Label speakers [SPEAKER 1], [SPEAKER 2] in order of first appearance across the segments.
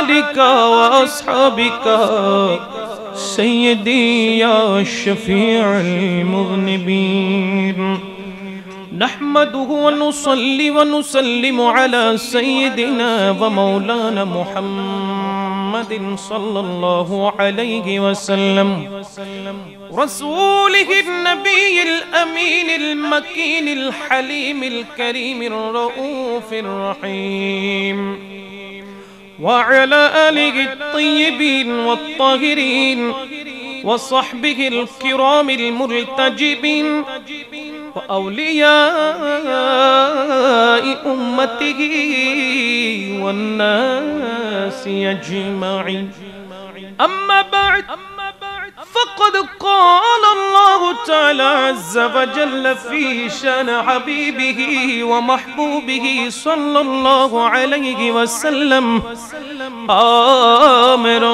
[SPEAKER 1] آلك وأصحابك سيدي يا شفيع المذنبين نحمده ونصلي ونسلم على سيدنا ومولانا محمد صلى الله عليه وسلم رسوله النبي الأمين المكين الحليم الكريم الرؤوف الرحيم وعلى آله الطيبين والطاهرين وصحبه الكرام المرتجبين وأولياء أمته والناس أجمعين أما بعد فقد قال الله تعالى عز وجل في شأن حبيبه ومحبوبه صلى الله عليه وسلم آمرا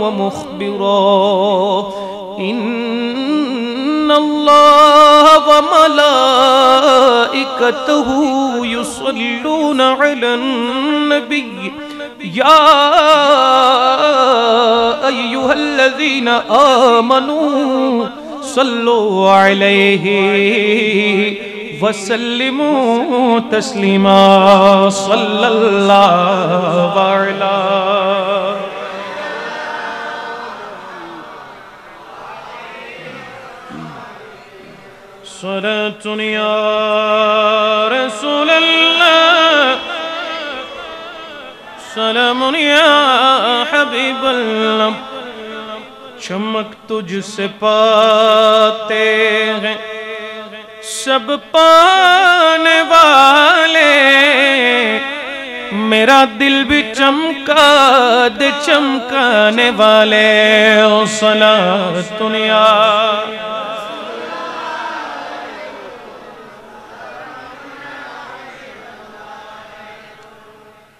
[SPEAKER 1] ومخبرا إن الله وملائكته يصلون على النبي يا أيها الذين آمنوا صلوا عليه وسلموا تسليما صلى الله على صلاة يا رسول الله سلام يا حبيب الله چمک تجھ سے پاتے ہیں سب پانے والے میرا دل بھی چمکا دے چمکانے والے او صلاۃ یا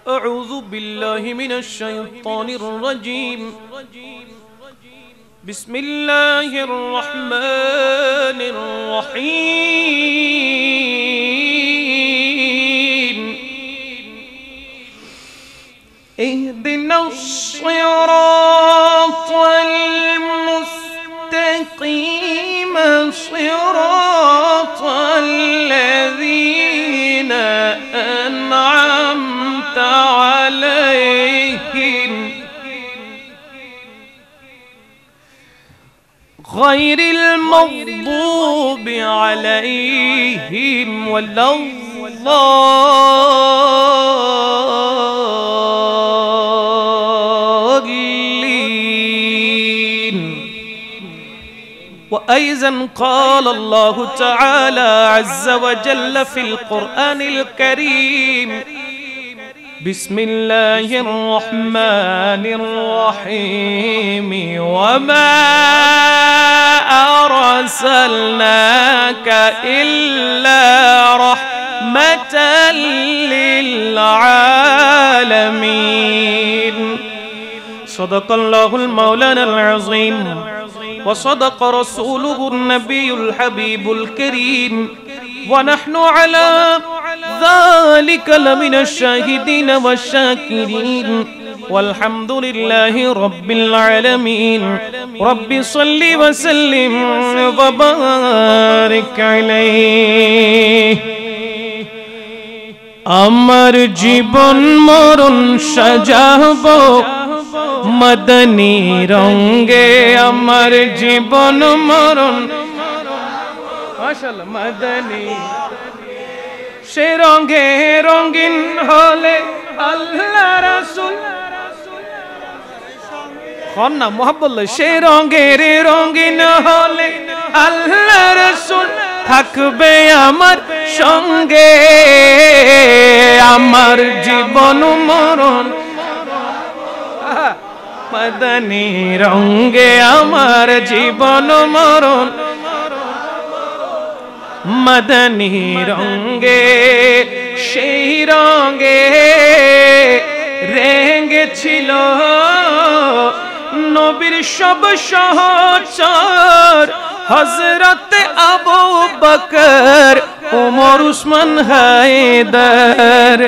[SPEAKER 1] أعوذ بالله من الشيطان الرجيم بسم الله الرحمن الرحيم اهدنا الصراط المستقيم صراط الذين أنعمت عليهم غير المغضوب عليهم ولا الضالين وأيضا قال الله تعالى عز وجل في القرآن الكريم بسم الله الرحمن الرحيم وما أرسلناك إلا رحمة للعالمين صدق الله المولانا العظيم وصدق رسوله النبي الحبيب الكريم ونحن على ذلك لمن الشاهدين والشاكرين والحمد لله رب العالمين رب صل وسلم وبارك عليه আমার জীবন মরণ সাজাবো মদনী রঙে আমার জীবন মরণ মাশাআল্লাহ মদনী সে রঙে রঙিন হলে আল্লাহ রাসূল খন্না মুহাব্বত সে রঙের রঙিন হলে আল্লাহ রাসূল থাকবে আমার সঙ্গে আমার জীবন মরণ মদনী রঙে আমার জীবন মরণ মদনী রঙে সেই রঙে রেঙেছিল নবীর সব সহচর হযরত আবু বকর ওমর উসমান হায়দার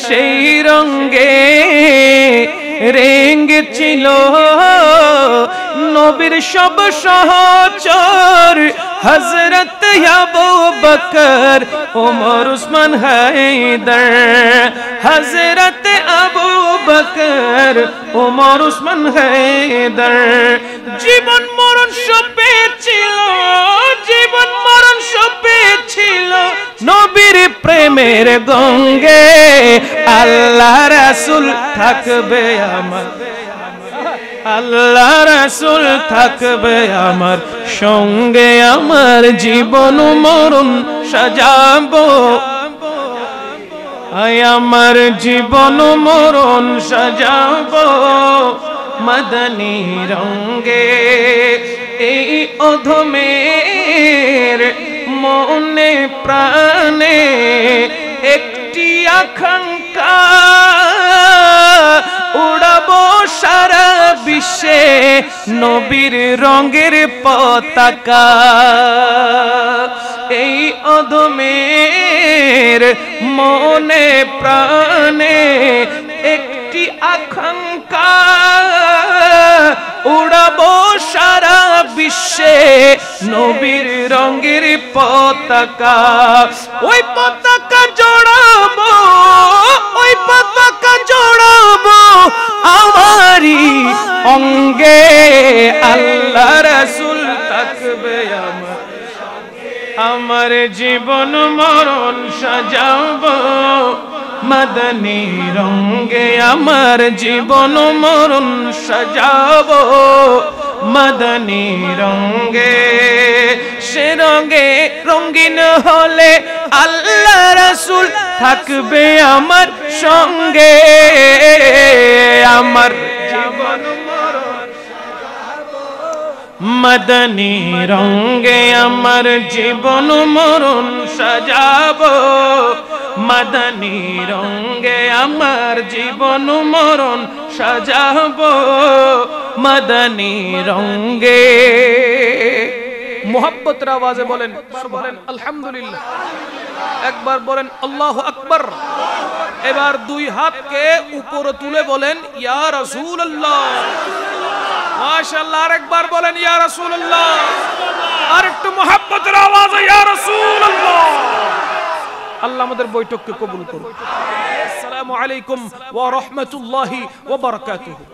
[SPEAKER 1] সেই রঙে রেঙ্গেছিল নবীর সব সহচর হযরত আবু বকর ওমর উসমান হায়দার হযরত আবু বকর ওমর উসমান হায়দার জীবন মরণ সপে ছিল জীবন মরণ সপে ছিল নবীর প্রেমের গঙ্গে আল্লাহ রাসূল থাকবে আমার আল্লাহ রাসূল থাকবে আমার সঙ্গে আমার জীবন মরণ সাজাবো আয় আমার জীবন মরণ সাজাবো মদনী রঙে এই অধমের মনে প্রাণে একটি আকাঙ্ক্ষা উড়াবো সারা বিশ্বে নবীর রঙের পতাকা এই অধমের মনে প্রাণে একটি আকাঙ্ক্ষা উড়াবো সারা বিশ্বে নবীর রঙের পতাকা ওই পতাকা জড়াবো ওই পতাকা জড়াবো আমারই অঙ্গে আল্লাহ রাসূল থাকবে আমার জীবন মরণ সাজাবো মদনী রঙে আমার জীবন মরণ সাজাবো মদনী রঙে সে রঙে রঙিন হলে আল্লাহ রাসূল থাকবে আমার সঙ্গে আমার জীবন মরণ মদনী রঙে আমার জীবন মরণ সাজাবো মদনী রঙে আমার জীবন মরণ সাজাবো মদনী রঙে মোহাব্বতের আওয়াজে বলেন আলহামদুলিল্লাহ একবার বলেন আল্লাহু আকবার এবার দুই হাতকে উপরে তুলে বলেন ইয়া রাসূলুল্লাহ মাশাআল্লাহ আরেকবার বলেন ইয়া রাসূলুল্লাহ আরেকটু মোহাব্বতের আওয়াজে ইয়া রাসূলুল্লাহ আল্লাহ আমাদের বৈঠককে কবুল করুন আসসালামু আলাইকুম ওয়া রাহমাতুল্লাহি ওয়া বারাকাতুহু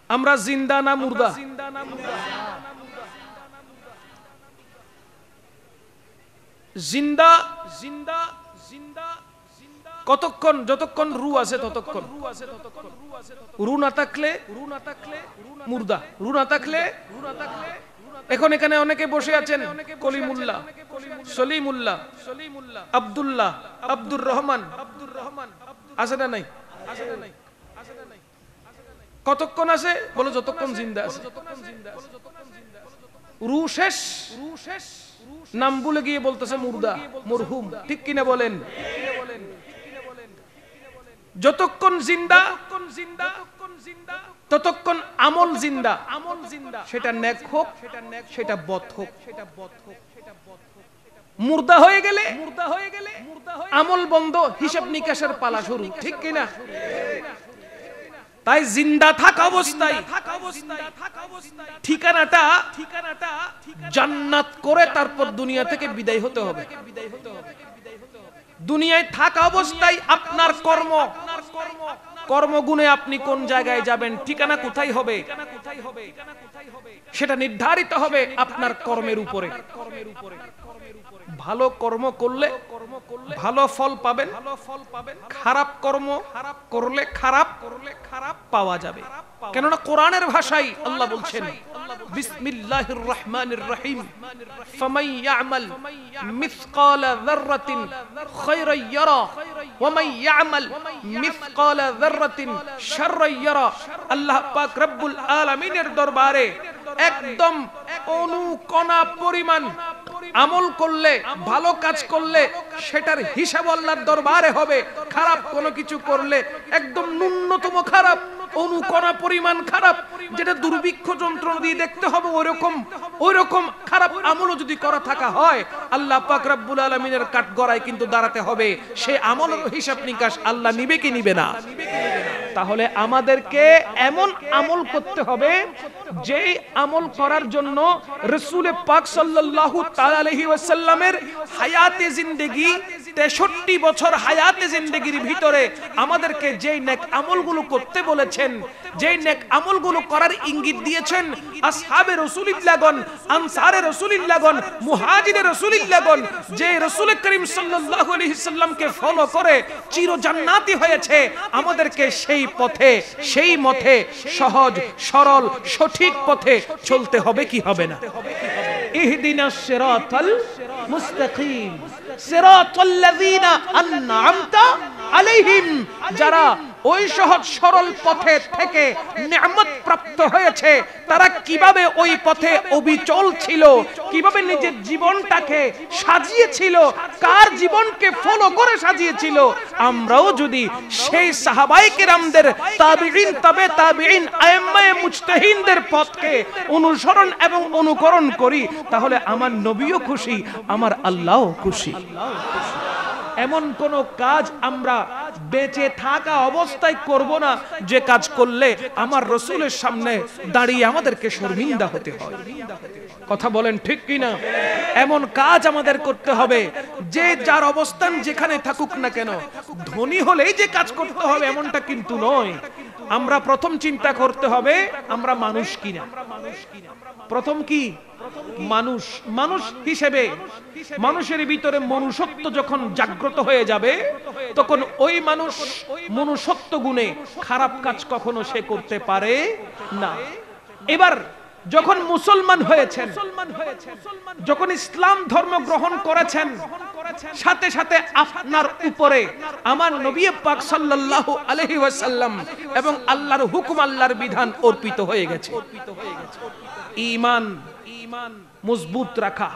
[SPEAKER 1] আমরা জিন্দা না মুর্দা জিন্দা জিন্দা জিন্দা কতক্ষণ যতক্ষণ রু আছে ততক্ষণ রু না থাকলে মুর্দা রু না থাকলে এখন এখানে অনেকে বসে আছেন কলিমুল্লাহ সলিমুল্লাহ আব্দুল্লাহ আব্দুর রহমান আছে না নাই কতক্ষণ আছে বলো যতক্ষণ জিন্দা আছে রু শেষ নাম ভুলে গিয়ে বলতেছে মুর্দা মরহুম ঠিক কিনা বলেন যতক্ষণ জিন্দা ততক্ষণ আমল জিন্দা সেটা নেক হোক সেটা বদ হোক মুর্দা হয়ে গেলে আমল বন্ধ হিসাব নিকাশের পালা শুরু ঠিক কিনা তাই জিন্দা থাকা অবস্থায় ঠিকানাটা জান্নাত করে তারপর দুনিয়া থেকে বিদায় হতে হবে দুনিয়ায় থাকা অবস্থায় আপনার কর্মগুণে আপনি কোন জায়গায় যাবেন ঠিকানা কোথায় হবে সেটা নির্ধারিত হবে আপনার কর্মের উপরে ভালো কর্ম করলে ভালো ফল পাবেন খারাপ কর্ম করলে খারাপ পাওয়া যাবে কেননা কোরআনের ভাষায় আল্লাহ বলছেন বিসমিল্লাহির রহমানির রহিম ফামান ইয়ামাল মিসকালা যাররাতিন খায়রান ইয়ারা ওয়া মান ইয়ামাল মিসকালা যাররাতিন শাররান ইয়ারা আল্লাহ পাক রব্বুল আলামিনের দরবারে একদম অনুকণা পরিমাণ আমল করলে ভালো কাজ করলে সেটার হিসাব আল্লাহর দরবারে হবে খারাপ কোনো কিছু করলে একদম ন্যূনতম খারাপ অনুকণা পরিমাণ খারাপ যেটা দুর্ভিক্ষ যন্ত্রণা দিয়ে দেখতে হবে ওরকম ওই রকম খারাপ আমলও যদি করা থাকা হয়, আল্লাহ পাক রব্বুল আলামিনের কাঠগড়ায় কিন্তু দাঁড়াতে হবে। সে আমলের হিসাব নিকাশ আল্লাহ নিবে কি নিবে না? তাহলে আমাদেরকে এমন আমল করতে হবে যে আমল করার জন্য রাসূল পাক সাল্লাল্লাহু তাআলা আলাইহি ওয়াসাল্লামের হায়াতে জিন্দেগি 63 বছর হায়াতে জিন্দেগির ভিতরে আমাদেরকে যেই নেক আমলগুলো করতে বলেছেন, যেই নেক আমলগুলো করার ইঙ্গিত দিয়েছেন, আসহাবে রাসূলুল্লাহগণ, আনসারে রাসূলুল্লাহগণ, মুহাজিরে রাসূলুল্লাহগণ যে রাসূল করিম সাল্লাল্লাহু আলাইহি সাল্লামকে ফলো করে চির জান্নাতি হয়েছে, আমাদেরকে সেই পথে, সেই মতে সহজ সরল সঠিক পথে চলতে হবে কি হবে না? ইহদিনাস সিরাতাল মুস্তাকিম সিরাতাল্লাযীনা আন'আমতা আলাইহিম, যারা ওই সহজ সরল পথে থেকে নিয়ামত প্রাপ্ত হয়েছে, তারা কিভাবে ওই পথে অবিচল ছিল, কিভাবে নিজের জীবনটাকে সাজিয়েছিল, কার জীবনকে ফলো করে সাজিয়েছিল। আমরাও যদি সেই সাহাবায়ে কেরামদের, তাবিঈন, তবে তাবিঈন, আইম্মায়ে মুজতাহিদদের পথকে অনুসরণ এবং অনুকরণ করি, তাহলে আমার নবীও খুশি, আমার আল্লাহও খুশি। এমন কোন কাজ আমরা বেঁচে থাকা অবস্থায় করব না যে কাজ করলে আমার রাসূলের সামনে দাঁড়িয়ে আমাদেরকে শর্মিন্দা হতে হয়। কথা বলেন ঠিক কি না? এমন কাজ আমাদের করতে হবে যে যার অবস্থান যেখানে থাকুক না কেন, ধনী হলেই যে কাজ করতে হবে এমনটা কিন্তু নয়। আমরা প্রথম চিন্তা করতে হবে আমরা মানুষ কিনা। প্রথম কি? মানুষ। মানুষ হিসেবে মানুষের ভিতরে মনুষ্যত্ব যখন জাগ্রত হয়ে যাবে, তখন ওই মানুষ মনুষ্যত্ব গুণে খারাপ কাজ কখনো সে করতে পারে না। এবার যখন মুসলমান হয়েছেন, যখন ইসলাম ধর্ম গ্রহণ করেছেন, সাথে সাথে আপনার উপরে আমার নবী পাক সাল্লাল্লাহু আলাইহি ওয়াসাল্লাম এবং আল্লাহর হুকুম, আল্লাহর বিধান অর্পিত হয়ে গেছে। ঈমান মজবুত রাখা,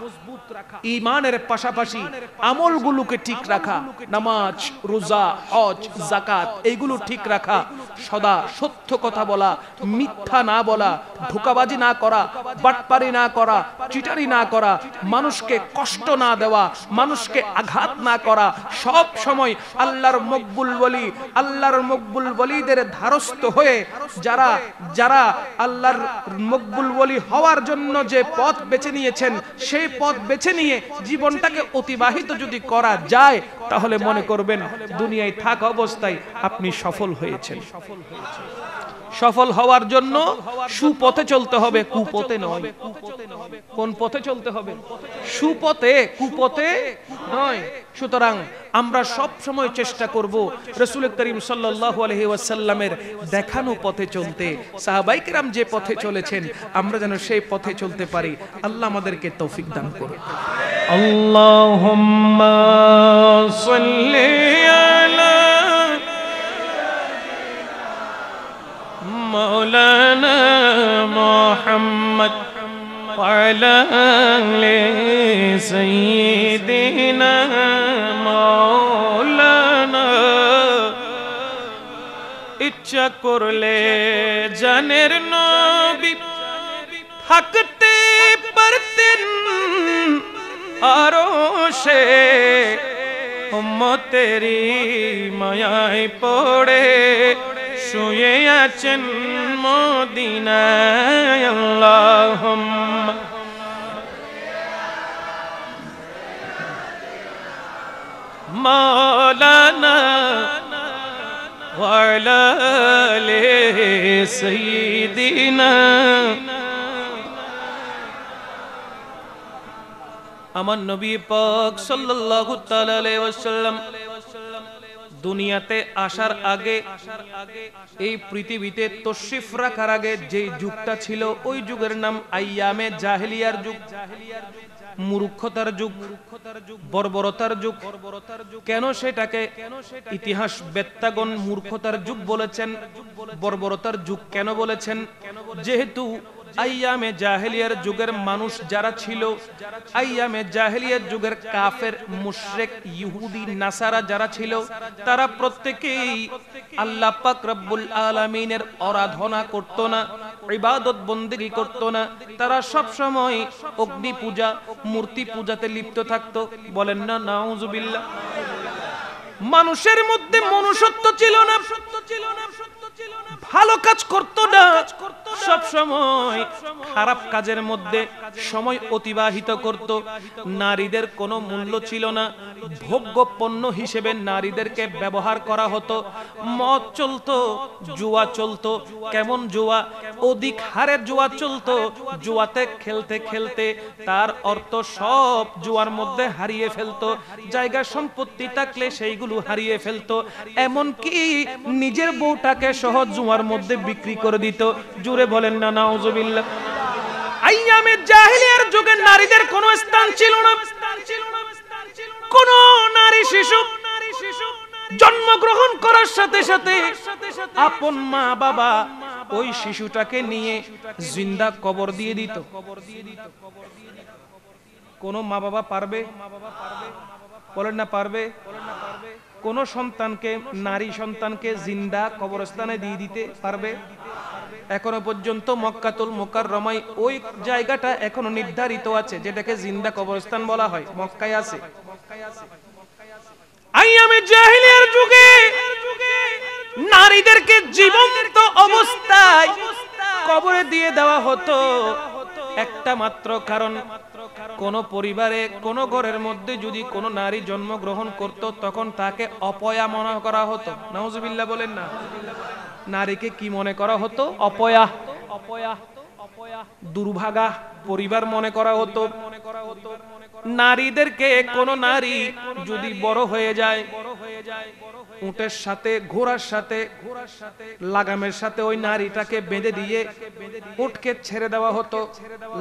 [SPEAKER 1] ঈমানের পাশাপাশি আমলগুলোকে ঠিক রাখা, নামাজ, রোজা, হজ, যাকাত এইগুলো ঠিক রাখা, সদা সত্য কথা বলা, মিথ্যা না বলা, ধোঁকাবাজি না করা, বাটপারি না করা, চিটারি না করা, মানুষকে কষ্ট না দেওয়া, মানুষকে আঘাত না করা, সব সময় আল্লাহর মকবুল ওলি, আল্লাহর মকবুল ওলিদের ধারস্থ হয়ে যারা যারা আল্লাহর মকবুল ওলি হওয়ার জন্য যে পথ বেছে নিয়েছেন, সেই পথ বেছে নিয়ে জীবনটাকে অতিবাহিত যদি করা যায়, তাহলে মনে করবেন দুনিয়ায় থাকা অবস্থায় আপনি সফল হয়েছেন। সফল হওয়ার জন্য সুপথে চলতে হবে, কুপথে নয়। কোন পথে চলতে হবে? সুপথে, কুপথে নয়। সুতরাং আমরা সব সময় চেষ্টা করব রাসূল করিম সাল্লাল্লাহু আলাইহি ওয়াসাল্লামের দেখানো পথে চলতে। সাহাবায়ে কেরাম যে পথে চলেছেন, আমরা যেন সেই পথে চলতে পারি। আল্লাহ আমাদেরকে তৌফিক দান করুন। আল্লাহুম্মা সাল্লি আলা মাওলানা মুহাম্মদ ওয়া আলা আলি সাইয়্যিদিনা মাওলানা। ইচ্ছা করলে জানের নবী থাকতে পারতেন আরশে, উম্মতেরি মায়ায় পড়ে শুয়ে আছেন মদিনায়। আল্লাহুম্মা মাওলানা ওয়া আলা আলি সাইয়্যিদিনা। আমার নবী পাক সাল্লাল্লাহু তাআলা আলাইহি ওয়াসাল্লাম দুনিয়াতে আসার আগে, এই পৃথিবীতে তশরিফ রাখার আগে যে যুগটা ছিল, ওই যুগের নাম আইয়ামে জাহেলিয়ার যুগ, মূর্খতার যুগ, বর্বরতার যুগ। কেন সেটাকে ইতিহাস বেত্তাগণ মূর্খতার যুগ বলেছেন, বর্বরতার যুগ কেন বলেছেন? যেহেতু আইয়ামে জাহেলিয়ার যুগের মানুষ যারা ছিল, আইয়ামে জাহেলিয়ার যুগের কাফের মুশরিক ইহুদি নাসারা যারা ছিল, তারা প্রত্যেকেই আল্লাহ পাক রব্বুল আলামিনের আরাধনা করত না, ইবাদত বন্দেগী করত না। তারা সব সময় অগ্নি পূজা, মূর্তি পূজাতে লিপ্ত থাকত। বলেন না নাউজুবিল্লাহ। মানুষের মধ্যে মনুষ্যত্ব ছিল না, ভালো কাজ করত না, সব সময় খারাপ কাজের মধ্যে সময় অতিবাহিত করত। নারীদের কোনো মূল্য ছিল না, ভোগ্য পণ্য হিসেবে নারীদেরকে ব্যবহার করা হতো। মদ চলতো, জুয়া চলতো। কেমন জুয়া? অধিক হারের জুয়া চলতো। জুয়াতে খেলতে খেলতে তার অর্থ সব জুয়ার মধ্যে হারিয়ে ফেলতো। জায়গা সম্পত্তি থাকলে সেইগুলো হারিয়ে ফেলতো। এমনকি নিজের বউটাকে সহজ জুয়ার মধ্যে বিক্রি করে দিত। জুড়ে বলেন না নাউজুবিল্লাহ। আইয়ামে জাহেলিয়ার যুগে নারীদের কোনো স্থান ছিল না। কোন নারী শিশু জন্মগ্রহণ করার সাথে সাথে আপন মা বাবা ওই শিশুটাকে নিয়ে জিন্দা কবর দিয়ে দিত। কোন মা বাবা পারবে? বলেন না পারবে? কোন সন্তানকে, নারী সন্তানকে জিন্দা কবরস্থানে দিয়ে দিতে পারবে? এখনো পর্যন্ত মক্কাতুল মুকাররমায় ওই জায়গাটা এখনো নির্ধারিত আছে, যেটাকে জিন্দা কবরস্থান বলা হয়, মক্কায় আছে। আইয়ামে জাহেলিয়ার যুগে নারীদেরকে জীবন্ত অবস্থায় কবরে দিয়ে দেওয়া হতো একটা মাত্র কারণ, কোন পরিবারে কোন ঘরের মধ্যে যদি কোন নারী জন্মগ্রহণ করত তখন তাকে অপয়া মনে করা হতো। নাউজুবিল্লাহ বলেন না। নারীকে কি মনে করা হতো? অপয়া, দুর্ভাগা পরিবার মনে করা হতো। নারীদেরকে কোন নারী যদি বড় হয়ে যায়, উটের সাথে ঘোড়ার সাথে লাগামের সাথে ওই নারীটাকে বেঁধে দিয়ে উটকে ছেড়ে দেওয়া হতো,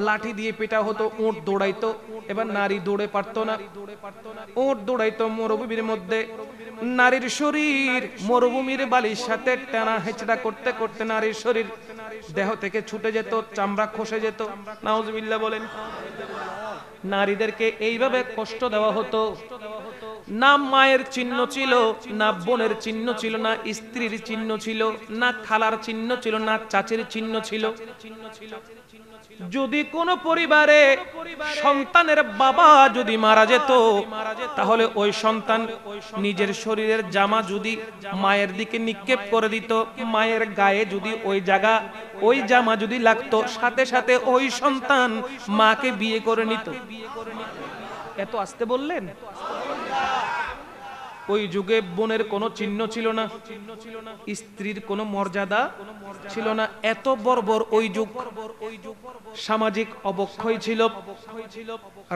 [SPEAKER 1] লাঠি দিয়ে পেটা হতো, উট দৌড়াইতো। এবার নারী দৌড়ে পারতো না, উট দৌড়াইতো মরুভূমির মধ্যে। নারীর শরীর মরুভূমির বালির সাথে টানা হেঁচড়া করতে করতে নারীর শরীর দেহ থেকে ছুটে যেত, চামড়া খসে যেত। নাউজুবিল্লাহ বলেন। নারীদেরকে এইভাবে কষ্ট দেওয়া হতো। না মায়ের চিহ্ন ছিল, না বোনের চিহ্ন ছিল, না স্ত্রীর চিহ্ন ছিল, না খালার চিহ্ন ছিল, না চাচির চিহ্ন ছিল। যদি কোন পরিবারে সন্তানের বাবা যদি মারা যেত, তাহলে ওই সন্তান নিজের শরীরের জামা যদি মায়ের দিকে নিক্ষেপ করে দিত, মায়ের গায়ে যদি ওই জায়গা ওই জামা যদি লাগতো, সাথে সাথে ওই সন্তান মাকে বিয়ে করে নিত। এত আসতে বললেন? ওই যুগে বোনের কোনো চিহ্ন ছিল না, স্ত্রীর কোনো মর্যাদা ছিল না। এত বর্বর ওই যুগ। সামাজিক অবক্ষয় ছিল,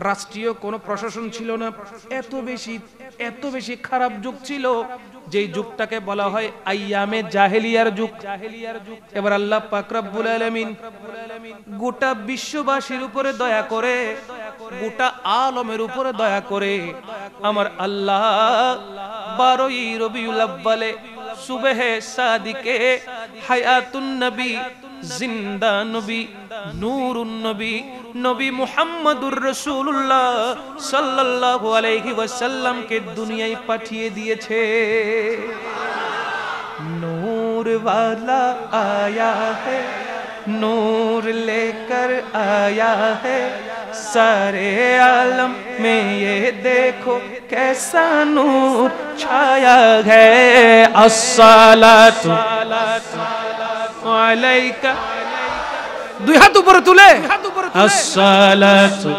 [SPEAKER 1] রাষ্ট্রীয় কোনো প্রশাসন ছিল না। এত বেশি খারাপ যুগ ছিল, যেই যুগটাকে বলা হয় আইয়ামে জাহেলিয়ার যুগ। এবার আল্লাহ পাক রব্বুল আলামিন গোটা বিশ্ববাসীর উপরে দয়া করে, গোটা আলমের উপরে দয়া করে আমার আল্লাহ 12ই রবিউল আউয়ালে সুবহে সাদিকে হায়াতুন নবী, জিন্দা নবী, নূরুন নবী, নবী মুহাম্মদুর রাসূলুল্লাহ সাল্লাল্লাহু আলাইহি ওয়াসাল্লাম কে দুনিয়ায় পাঠিয়ে দিয়েছে। নূর वाला आया है, नूर लेकर आया है, सारे आलम में ये देखो कैसा नूर छाया है। अस्सलातु अलैका, দুই হাত উপরে তুলে আসসালাতু।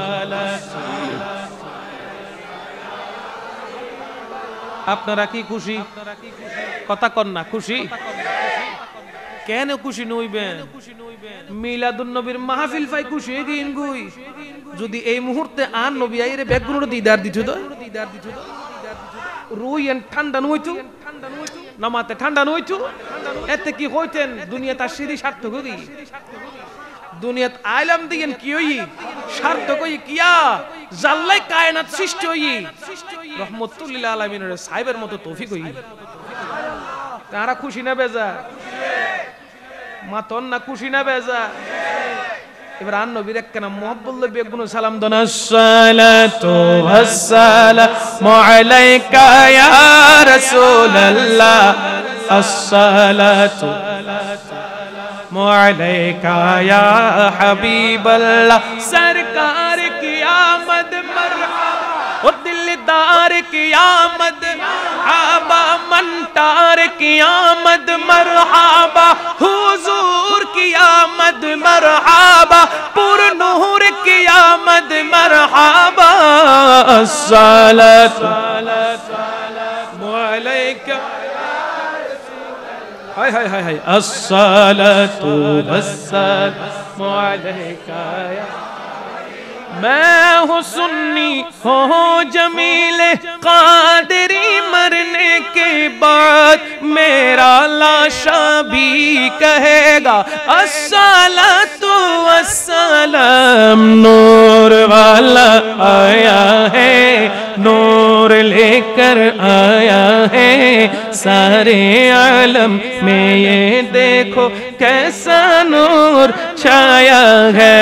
[SPEAKER 1] আপনারা কি খুশি? কথা কন না, খুশি? কেন খুশি নইবেন? মিলাদুন নবীর মাহফিল পাই খুশি দিন গুই। যদি এই মুহূর্তে আর নবী আইরে বেগুনোর দিদার দিত তো, রুইন ঠান্ডা নইতো, নামাতে ঠান্ডা নইতো, এতে কি হইতেন? দুনিয়া তার সিঁড়ি সার্থক হই, দুনিয়াত আইলাম দিয়েন কি হই সার্থক হই, কিয়া জাল্লাই কায়নাত সৃষ্টি হই রহমতুল লিল আলামিনের সাহেবের মতো তৌফিক হই। তারা খুশি না বেজা? মাতন না খুশি না বেজা? এবার আর নবীর একখানা মুহাব্বত লবি একগুণ সালাম দন আসসালাতু ওয়াসসালামু আলাইকা ইয়া রাসূলুল্লাহ আসসালাতু আলাইকা ইয়া হাবিবাল্লাহ সরকার কি আমদ মরহবা ও দিলদার কি আমদ মরহবা মন্তার কি আমদ মরহবা হুজুর কি আমদ মরহবা পুর নূর কি আমদ মরহবা আসসালাতু আলাইকা हाय हाय हाय हाय अस्सलातु वस्सलामु अलैका मैं हूँ सुन्नी हो जमील कादरी मरने के बाद मेरा लाशा भी कहेगा अस्सलातु वस्सलाम नूर वाला आया है नूर लेकर आया है सारे आलम में ये देखो कैसा नूर छाया है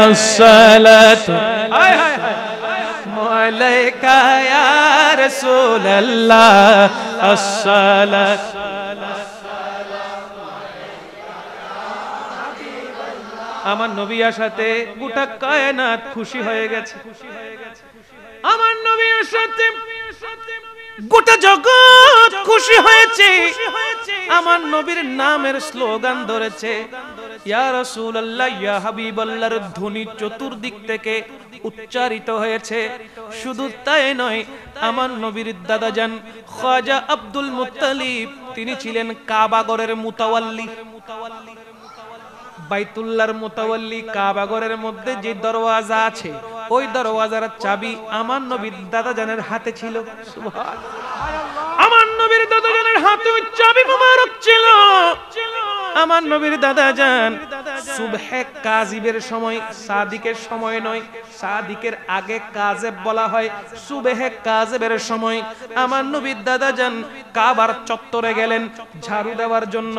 [SPEAKER 1] अस्सलातु अलैका या रसूल अल्लाह अस्सलातु আমার নবী আসাতে গোটা কায়নাত খুশি হয়ে গেছে আমার নবী আসাতে গোটা জগৎ খুশি হয়েছে আমার নবীর নামের স্লোগান ধরেছে ইয়া রাসূলুল্লাহ ইয়া হাবিবাল্লাহর ধ্বনি চতুর্দিক থেকে উচ্চারিত হয়েছে শুধু তাই নয় আমার নবীর দাদাজান খাজা আব্দুল মুত্তালিব তিনি ছিলেন কাবাগরের মুতাওয়াল্লি বাইতুল্লাহর মুতাওয়াল্লি কাবাগরের মধ্যে যে দরওয়াজা আছে ওই দরওয়াজার চাবি আমার নবীর দাদাজানের হাতে ছিল সুবহানাল্লাহ আমার নবীর দাদাজানের হাতে ওই চাবি মোবারক ছিল আমার নবীর দাদাজান সুবহে কাযিবের সময় সাদিকের সময় নয় সাদিকের আগে কাযেব বলা হয় সুবহে কাযিবের সময় আমার নবীর দাদাজান কাবার চত্বরে গেলেন ঝাড়ু দেওয়ার জন্য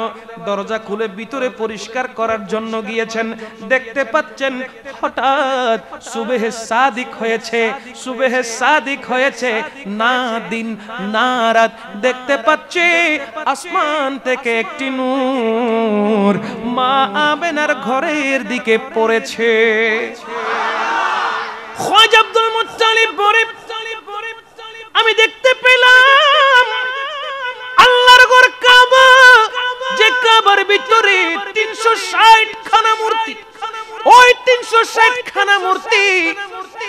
[SPEAKER 1] দরজা খুলে ভিতরে পরিষ্কার করার জন্য গিয়েছেন দেখতে পাচ্ছেন হঠাৎ সুবহে সাদিক হয়েছে সুবহে সাদিক হয়েছে না দিন না রাত দেখতে পাচ্ছে আসমান থেকে একটি নূর মা আমেনার ঘরের দিকে পড়েছে খাজা আব্দুল মুত্তালিব বলে আমি দেখতে পেলাম আল্লাহর ঘর কাবা যে কাবার ভিতরে 360 খানা মূর্তি ওই 360 খানা মূর্তি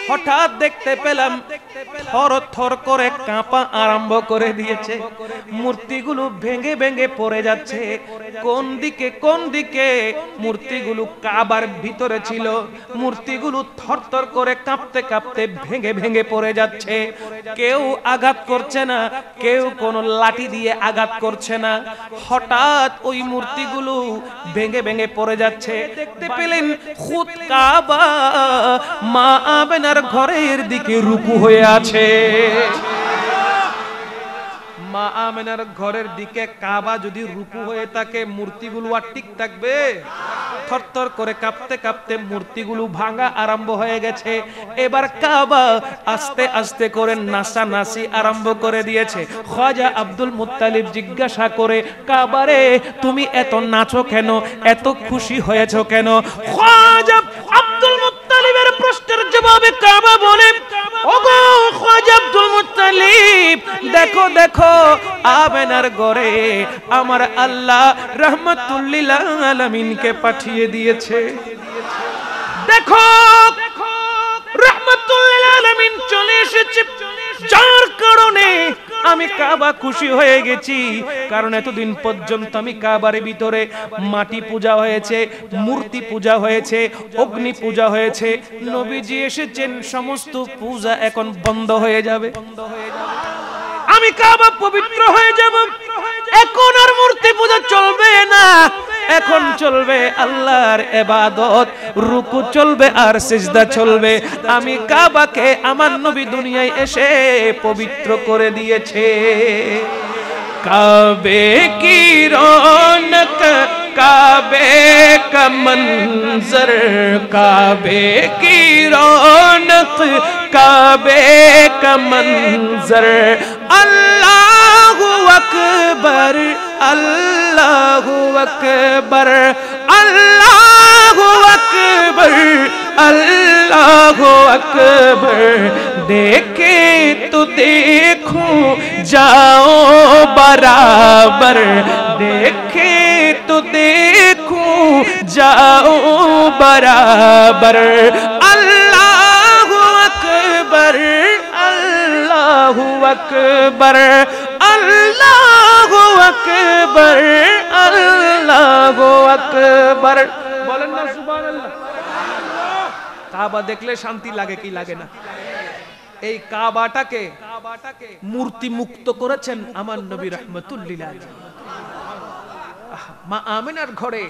[SPEAKER 1] হঠাৎ দেখতে পেলাম থর থর করে কাঁপা আরম্ভ করে দিয়েছে মূর্তিগুলো ভেঙে ভেঙে পড়ে যাচ্ছে কোন দিকে মূর্তিগুলো কাবার ভিতরে ছিল মূর্তিগুলো থরথর করে কাঁপতে কাঁপতে ভেঙে ভেঙে পড়ে যাচ্ছে কেউ আঘাত করছে না কেউ কোনো লাঠি দিয়ে আঘাত করছে না হঠাৎ ওই মূর্তিগুলো ভেঙে ভেঙে পড়ে যাচ্ছে দেখতে পেলেন খুদ কাবা মা আমেনার ঘরের দিকে রুকু হয়ে আছে মা আমেনার ঘরের দিকে কাবা যদি রুকু হয়ে থাকে মূর্তিগুলো আর ঠিক থাকবে থরথর করে কাঁপতে কাঁপতে মূর্তিগুলো ভাঙা আরম্ভ হয়ে গেছে এবার কাবা আস্তে আস্তে করে নাচানাচি আরম্ভ করে দিয়েছে খাজা আব্দুল মুত্তালিব জিজ্ঞাসা করে কাবারে তুমি এত নাচো কেন এত খুশি হয়েছো কেন খাজা আব্দুল মুত্তালিবের প্রশ্নের জবাবে কাবা বলে ওগো খাজা আব্দুল মুত্তালিব দেখো দেখো আমেনার ঘরে আমার আল্লাহ রাহমাতুল লিল আলামিনকে পাঠিয়ে দিয়েছে দেখো রাহমাতুল লিল আলামিন চলে এসেছে যার কারণে আমি কাবা খুশি হয়ে গেছি কারণ এতদিন পর্যন্ত আমি কাবার ভিতরে মাটি পূজা হয়েছে মূর্তি পূজা হয়েছে অগ্নি পূজা হয়েছে নবীজি এসেছেন সমস্ত পূজা এখন বন্ধ হয়ে যাবে আমি কাবা পবিত্র হয়ে যাব এখন আর মূর্তি পূজা চলবে না এখন চলবে আল্লাহর ইবাদত রুকু চলবে আর সিজদা চলবে আমি কাবাকে আমার নবী দুনিয়ায় এসে পবিত্র করে দিয়েছে কাবে কি রৌনক काबे का मंजर, काबे की रौनक, काबे का मंजर। अल्लाहु अकबर, अल्लाहु अकबर, अल्लाहु अकबर, अल्लाहु अकबर। देखे तो देखूं जाओ बराबर, देखे तो देखूं जाओ बराबर। अल्लाहु अकबर, अल्लाहु अकबर, अल्लाहु अकबर, अल्लाहु अकबर। बोलें ना सुभान अल्लाह। কাবা দেখলে শান্তি লাগে কি লাগে না? এই কাবাটাকে মূর্তি মুক্ত করেছেন আমার নবী রাহমাতুল লিল আলামিন। মা আমিনার ঘরে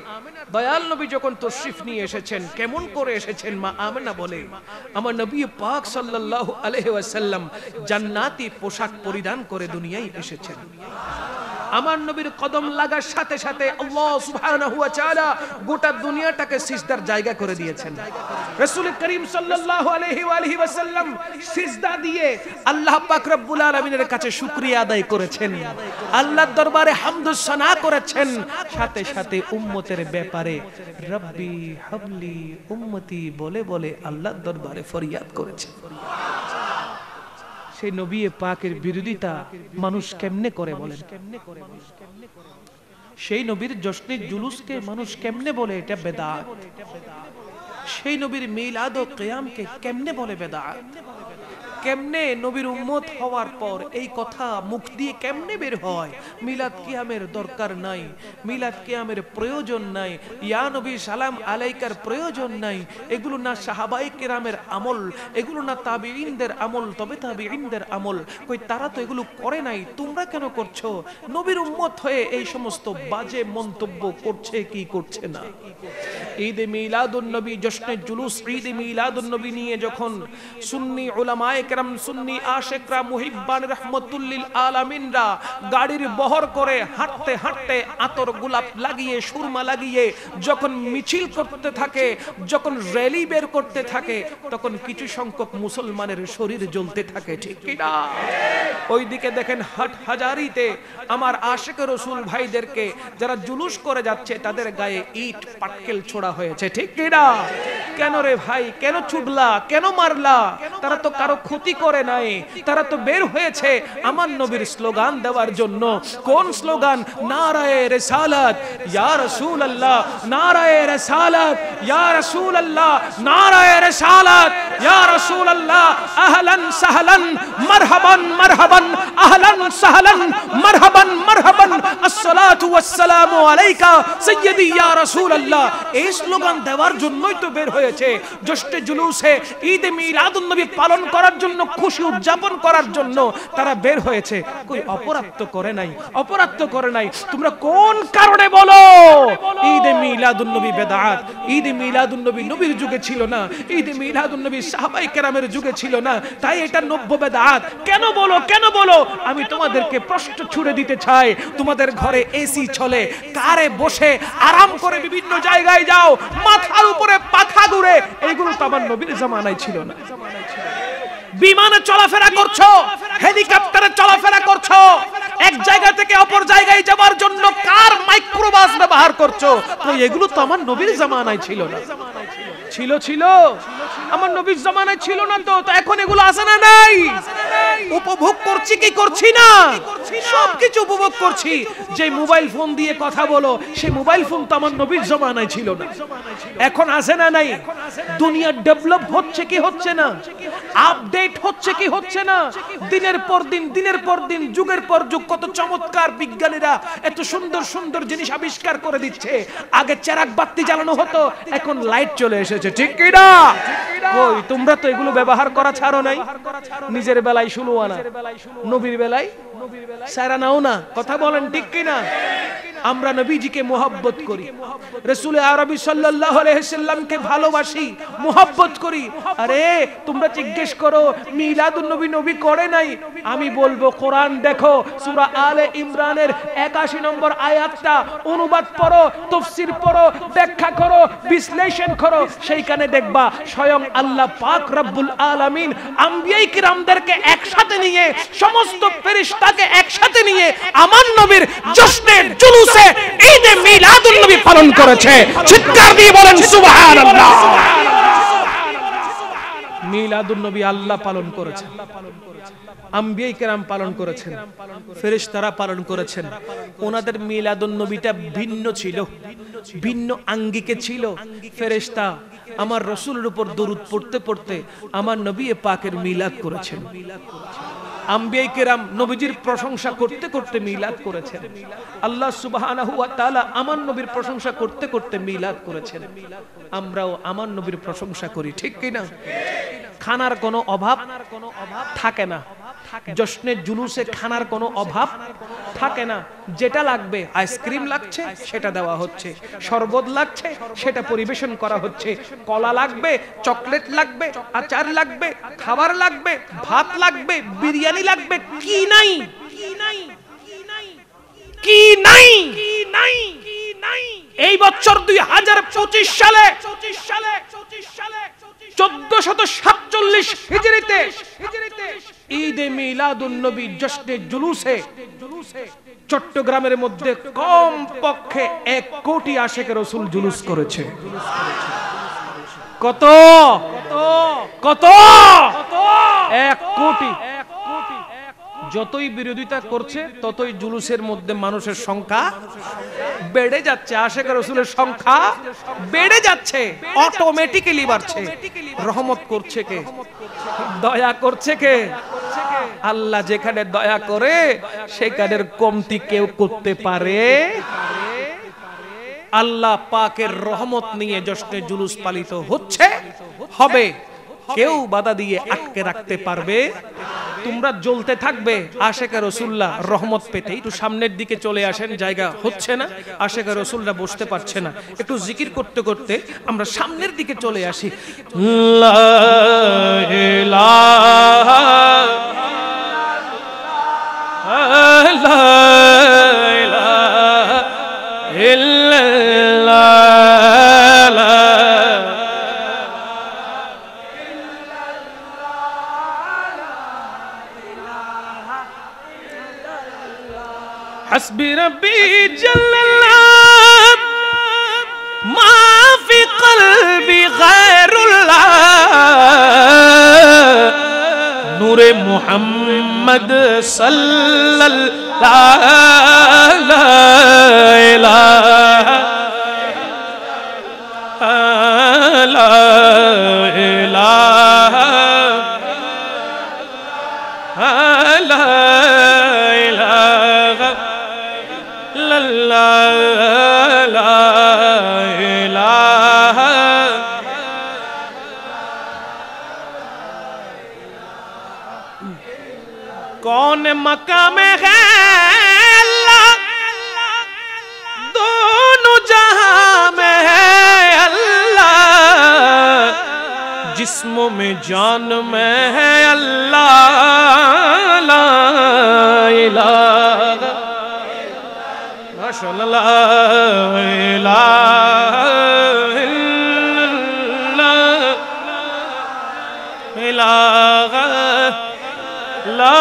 [SPEAKER 1] দয়াল নবী যখন তশরিফ নিয়ে এসেছেন, কেমন করে এসেছেন? মা আমিনা বলে, আমার নবী পাক সাল্লাল্লাহু আলাইহি ওয়াসাল্লাম জান্নাতি পোশাক পরিধান করে দুনিয়ায় এসেছেন। আমার নবীর কদম লাগার সাথে সাথে আল্লাহ সুবহানাহু ওয়া তাআলা গোটা দুনিয়াটাকে সিজদার জায়গা করে দিয়েছেন। রাসূল করিম সাল্লাল্লাহু আলাইহি ওয়া আলিহি ওয়াসাল্লাম সিজদা দিয়ে আল্লাহ পাক রব্বুল আলামিনের কাছে শুকরিয়া আদায় করেছেন, আল্লাহর দরবারে হামদ ও সানা করেছেন। সাথে সাথে উম্মতের ব্যাপারে রব্বি হাবলি উম্মতি বলে বলে আল্লাহর দরবারে ফরিয়াদ করেছেন। সেই নবী পাকের বিরোধিতা মানুষ কেমনে করে বলেন? সেই নবীর জশ্নের জুলুসকে মানুষ কেমনে বলে এটা বেদাত? সেই নবীর মিলাদ ও কিয়ামকে কেমনে বলে বেদাত? কেমনে নবীর উম্মত হওয়ার পর এই কথা মুখ দিয়ে কেমনে বের হয় মিলাদ কিয়ামের দরকার নাই, মিলাদ কিয়ামের প্রয়োজন নাই, ইয়া নবী সালাম আলাইকার প্রয়োজন নাই? এগুলো না সাহাবায়ে কেরামের আমল, এগুলো না তাবিঈনদের আমল। তবে তাবিঈনদের আমল কই, তারা তো এগুলো করে নাই, তোমরা কেন করছো? নবীর উম্মত হয়ে এই সমস্ত বাজে মন্তব্য করছে কি করছে না? ঈদে মিলাদুন নবী, জশ্নে জুলুস ঈদে মিলাদুন নবী নিয়ে যখন সুন্নি উলামায়ে কেরাম, সুন্নি আশিকরা, মুহিব্বান রাহমাতুল লিল আলামিনরা গাড়ির বহর করে হাঁটতে হাঁটতে আতর গোলাপ লাগিয়ে সুরমা লাগিয়ে যখন মিছিল করতে থাকে, যখন র্যালি বের করতে থাকে, তখন কিছু সংখ্যক মুসলমানের শরীর জ্বলতে থাকে, ঠিক কি না? ওইদিকে দেখেন হাটহাজারিতে আমার আশিক রাসূল ভাইদেরকে যারা জুলুস করে যাচ্ছে তাদের গায়ে ইট পাটকেল ছোড়া হয়েছে, ঠিক কি না? কেন রে ভাই, কেন ছুটলা, কেন মারলা? তারা তো কারো ক্ষতি করে নাই, তারা তো বের হয়েছে আমার নবীর স্লোগান দেওয়ার জন্য। কোন স্লোগান? নারায়ে রিসালাত ইয়া রাসূলুল্লাহ, নারায়ে রিসালাত ইয়া রাসূলুল্লাহ, নারায়ে রিসালাত ইয়া রাসূলুল্লাহ। আহলান সাহলান মারহাবান মারহাবান, আহলান সাহলান মারহাবান মারহাবান, আসসালাতু ওয়াসসালামু আলাইকা সাইয়্যিদি ইয়া রাসূলুল্লাহ। এই স্লোগান দেওয়ার জন্যই তো বের হয়েছে। জশ্নে জুলুসে ঈদে মিলাদুন নবী পালন করার জন্য, খুশি উদযাপন করার জন্য তারা বের হয়েছে। কই অপরাধ তো করে নাই, অপরাধ তো করে নাই। তোমরা কোন কারণে বলো ঈদে মিলাদুন নবী বেদাত? ঈদে মিলাদুন নবী নবীর যুগে ছিল না, ঈদে মিলাদুন নবী সাহাবায়ে কেরামের যুগে ছিল না, তাই এটা নব্য বেদাত। কেন বলো, কেন বলো? আমি তোমাদেরকে প্রশ্ন ছুড়ে দিতে চাই। তোমাদের ঘরে এসি চলে, কারে বসে আরাম করে বিভিন্ন জায়গায় যাও, মাথার উপরে পাখা ঘুরে, এইগুলো তো আমার নবীর জামানায় ছিল না। বিমানে চলাফেরা করছো, হেলিকপ্টারে চলাফেরা করছো, এক জায়গা থেকে অপর জায়গায় যাওয়ার জন্য কার মাইক্রোবাস ব্যবহার করছো, তো এগুলো তো আমার নবীর জামানায় ছিল না। ছিল ছিল আমার নবীর জামানায় ছিল না, তো এখন এগুলো আছে না নাই? উপভোগ করছি কি করছি না? সবকিছু উপভোগ করছি। যে মোবাইল ফোন দিয়ে কথা বলো, সেই মোবাইল ফোন তো আমার নবীর জামানায় ছিল না, এখন আছে না নাই? দুনিয়া ডেভেলপ হচ্ছে কি হচ্ছে না? আপডেট হচ্ছে কি হচ্ছে না? দিনের পর দিন, দিনের পর দিন, যুগের পর যুগ কত চমৎকার বিজ্ঞানীরা এত সুন্দর সুন্দর জিনিস আবিষ্কার করে দিচ্ছে। আগে চেরাগ বাতি জ্বালানো হতো, এখন লাইট চলে এসেছে, ঠিক কি না? কই তোমরা তো এগুলো ব্যবহার করা ছাড়ো নাই। নিজের বেলায় 16 আনা, নবীর বেলায় সারা নাও না, কথা বলেন ঠিক কিনা? আমরা নবীজিকে মোহাব্বত করি, রাসূল আরবি সাল্লাল্লাহু আলাইহি সাল্লামকে ভালোবাসি, মোহাব্বত করি। আরে তোমরা জিজ্ঞেস করো মিলাদুন নবী নবী করে নাই? আমি বলবো কোরআন দেখো, সূরা আলে ইমরানের 81 নম্বর আয়াতটা অনুবাদ পড়ো, তাফসীর পড়ো, ব্যাখ্যা করো, বিশ্লেষণ করো, সেইখানে দেখবা স্বয়ং আল্লাহ পাক রব্বুল আলামিন আম্বিয়ায়ে কিরামদেরকে একসাথে নিয়ে, সমস্ত ফেরেশতাকে একসাথে নিয়ে আমার নবীর জশ্নে জুলুসে ঈদে মিলাদুন নবী পালন করেছে। চিৎকার দিয়ে বলেন সুবহানাল্লাহ। মিলাদুন নবী আল্লাহ পালন করেছেন, আম্বিয়ায়ে কেরাম পালন করেছেন, ফেরেশতারা পালন করেছেন। ওনাদের মিলাদুন নবীটা ভিন্ন ছিল, ভিন্ন আঙ্গিকে ছিল। ফেরেশতা আমার রাসূলের উপর দরুদ পড়তে পড়তে আমার নবী পাকের মিলাদ করেছেন। আম্বিয়ায়ে কেরাম নবীজির প্রশংসা করতে করতে মিলাদ করেছেন। আল্লাহ সুবহানাহু ওয়া তাআলা আমার নবীর প্রশংসা করতে করতে মিলাদ করেছেন। আমরাও আমার নবীর প্রশংসা করি, ঠিক কি না? খানার কোনো অভাব থাকে না, জশ্নে জুলুসে খানার কোনো অভাব থাকে না। যেটা লাগবে, আইসক্রিম লাগছে সেটা দেওয়া হচ্ছে, শরবত লাগছে সেটা পরিবেশন করা হচ্ছে, কলা লাগবে, চকলেট লাগবে, আচার লাগবে, খাবার লাগবে, ভাত লাগবে, বিরিয়ানি লাগবে, কি নাই? কি নাই? এই বছর 2025 সালে 1447 হিজরিতে ঈদে মিলাদুন নবী জশ্নে জুলুসে চট্টগ্রামের মধ্যে কম পক্ষে 1 কোটি আশিক রাসূল জুলুস করেছে। কত? 1 কোটি। যতই বিরোধিতা করছে ততই জুলুসের মধ্যে মানুষের সংখ্যা বেড়ে যাচ্ছে, আশিক রাসূলের সংখ্যা বেড়ে যাচ্ছে, অটোমেটিক্যালি বাড়ছে। রহমত করছে কে? দয়া করছে কে? আল্লাহ যেখানে দয়া করে সেখানের কমতি কেউ করতে পারে? আল্লাহ পাকের রহমত নিয়ে জশ্নে জুলুস পালিত হচ্ছে, হবে, কেউ বাধা দিয়ে আটকে রাখতে পারবে? তোমরা জ্বলতে থাকবে আশিক রাসূলুল্লাহ রহমত পেতে। একটু সামনের দিকে চলে আসেন, জায়গা হচ্ছে না, আশিক রাসূলুল্লাহ বসতে পারছে না। একটু জিকির করতে করতে আমরা সামনের দিকে চলে আসি। লা ইলাহা ইল্লাল্লাহ حسبي ربي جل الله ما في قلبي غير الله نور محمد صلى الله لا إله لا إله لا إله لا إله कौन मकाम है अल्लाह दोनों जहां में है अल्लाह जिस्मों में जान में है अल्लाह ला इलाहा माशाअल्लाह ला इलाहा ला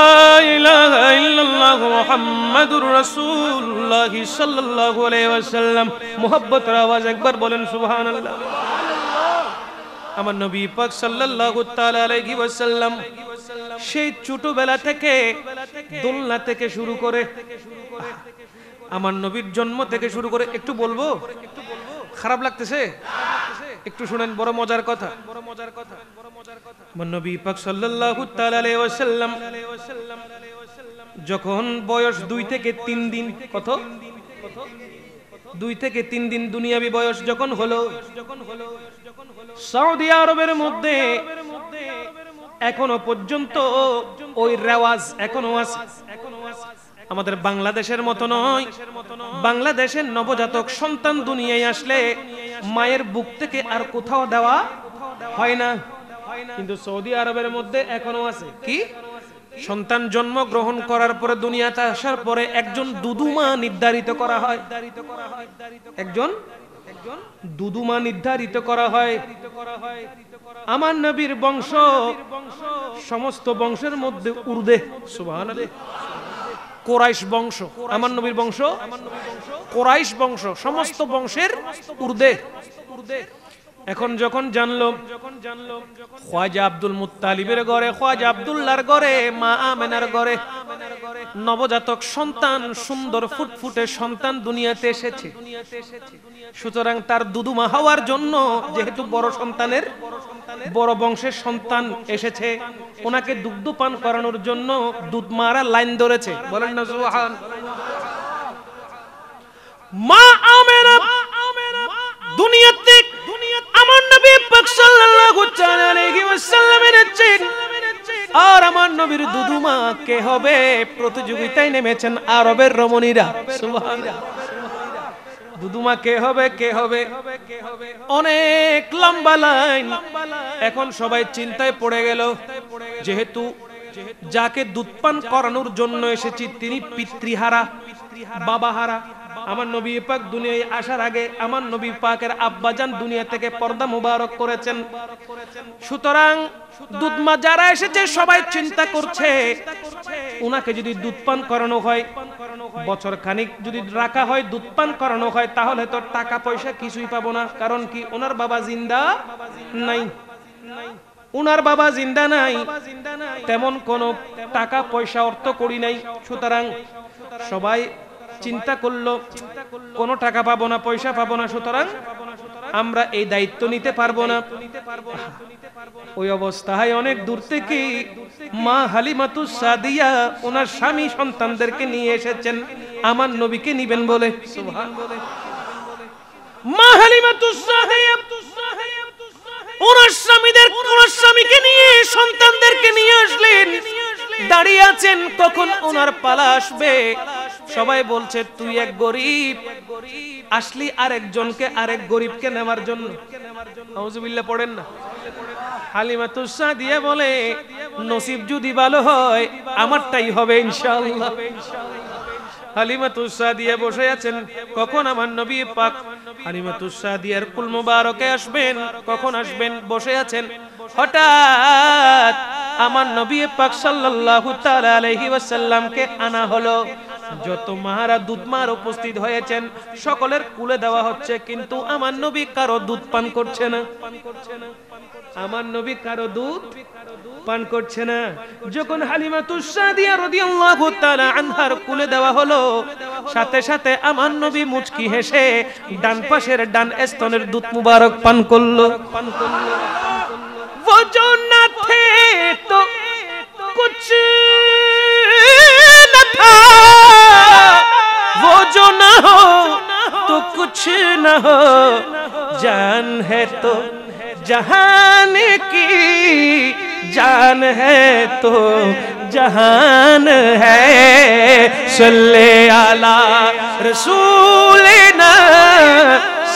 [SPEAKER 1] इलाहा इल्लल्लाह मुहम्मदुर रासूलुल्लाह सल्लल्लाहु अलैहि वसल्लम। मोहब्बत आवाज একবার বলেন সুবহানাল্লাহ। আমার নবী পাক সাল্লাল্লাহু তাআলা আলাইহি ওয়াসাল্লাম সেই ছোটবেলা থেকে দোলনা থেকে শুরু করে, আমার নবীর জন্ম থেকে শুরু করে, একটু বলবো, খারাপ লাগতেছে? একটু শুনেন, বড় মজার কথা। আমার নবী পাক সাল্লাল্লাহু তাআলা আলাইহি ওয়াসাল্লাম যখন বয়স 2 থেকে 3 দিন, কত? 2 থেকে 3 দিন দুনিয়াবি বয়স যখন হলো, সৌদি আরবের মধ্যে এখনো পর্যন্ত ওই রেওয়াজ এখনো আছে। আমাদের বাংলাদেশের মতো নয়। বাংলাদেশের নবজাতক সন্তান দুনিয়ায় আসলে মায়ের বুক থেকে আর কোথাও দেওয়া হয় না, কিন্তু সৌদি আরবের মধ্যে এখনো আছে। কি? সন্তান জন্ম গ্রহণ করার পরে দুনিয়াতে আসার পরে একজন দুদুমা নির্ধারিত করা হয়, একজন দুদুমা নির্ধারিত করা হয়। আমার নবীর বংশ সমস্ত বংশের মধ্যে উর্দে, সুবহানাল্লাহ, কোরাইশ বংশ। আমার নবীর বংশ কোরাইশ বংশ, সমস্ত বংশের উর্দে। এখন যখন জানলো খ্বাজা আব্দুল মুত্তালিবের ঘরে, খ্বাজা আব্দুল্লাহর ঘরে, মা আমেনার ঘরে নবজাতক সন্তান, সুন্দর ফুটফুটে সন্তান দুনিয়াতে এসেছে, সুতরাং তার দুদুমা হওয়ার জন্য, যেহেতু বড় সন্তানের, বড় বংশের সন্তান এসেছে, ওনাকে দুগ্ধ পান করানোর জন্য দুধ মারা লাইন ধরেছে। বলেন না সুবহান। মা আমেনা দুনিয়াতে আমার নবী পাক সাল্লাল্লাহু আলাইহি ওয়াসাল্লাম এনেছেন, আর আমার নবীর দুদুমা কে হবে প্রতিযোগিতায় নেমেছেন আরবের রমণীরা। সুবহানাল্লাহ। দুদুমা কে হবে, কে হবে? অনেক লম্বা লাইন। এখন সবাই চিন্তায় পড়ে গেল, যেহেতু যাকে দুধ পান করানোর জন্য এসেছি তিনি পিতৃহারা, বাবাহারা। আমার নবী পাক দুনিয়ায় আসার আগে আমার নবী পাকের আব্বাজান দুনিয়া থেকে পর্দা মুবারক করেছেন, সুতরাং দুধমা যারা এসেছে সবাই চিন্তা করছে উনাকে যদি দুধ পান করানো হয়, বছর খানিক যদি রাখা হয়, দুধ পান করানো হয়, তাহলে তো টাকা পয়সা কিছুই পাবো না। কারণ কি? ওনার বাবা জিন্দা নাই, উনার বাবা জিন্দা নাই, তেমন কোনো টাকা পয়সা অর্থ করি নাই। সুতরাং সবাই চিন্তা করলো কোনো টাকা পাবো না, পয়সা পাবো না, সুতরাং আমরা এই দায়িত্ব নিতে পারবো না। ওই অবস্থায় অনেক দূর থেকে মা হালিমাতুস সাদিয়া ওনার স্বামী সন্তানদেরকে নিয়ে এসেছেন আমার নবীকে নিবেন বলে। সুবহানাল্লাহ। মা হালিমাতুস সাদিয়া ওনার স্বামীকে নিয়ে, সন্তানদেরকে নিয়ে আসলেন, দাঁড়িয়ে আছেন কখন ওনার পালা আসবে। সবাই বলছে তুই এক গরিব, আসলি আরেকজনকে, আরেক গরিবকে নেওয়ার জন্য। নাউজুবিল্লাহ পড়েন না। হালিমাতুস সাদিয়া বলে নসিব যদি ভালো হয় আমারটাই হবে ইনশাআল্লাহ। হালিমাতুস সাদিয়া বসে আছেন, কখন আমার নবী পাক হালিমাতুস সাদিয়ার কুল মুবারকে আসবেন, কখন আসবেন, বসে আছেন। হঠাৎ আমার নবী পাক সাল্লাল্লাহু তাআলা আলাইহি ওয়াসাল্লামকে আনা হলো। যত মারা দুধ মার উপস্থিত হয়েছেন সকলের কুলে দেওয়া হচ্ছে, কিন্তু আমার নবী কারো দুধ পান করছে না। আমার নবী কারো দুধ পান করছে না। যখন হালিমাতুস সাদিয়া রাদিয়াল্লাহু তাআলা আনহার কুলে দেওয়া হলো, সাথে সাথে আমার নবী মুচকি হেসে ডান পাশের ডান স্তনের দুধ মুবারক পান করলো। वो जो न थे तो कुछ न था, वो जो न हो तो कुछ न हो, जान है तो जहान की, जान है तो जहान है। सल्ले अला रसूलिना,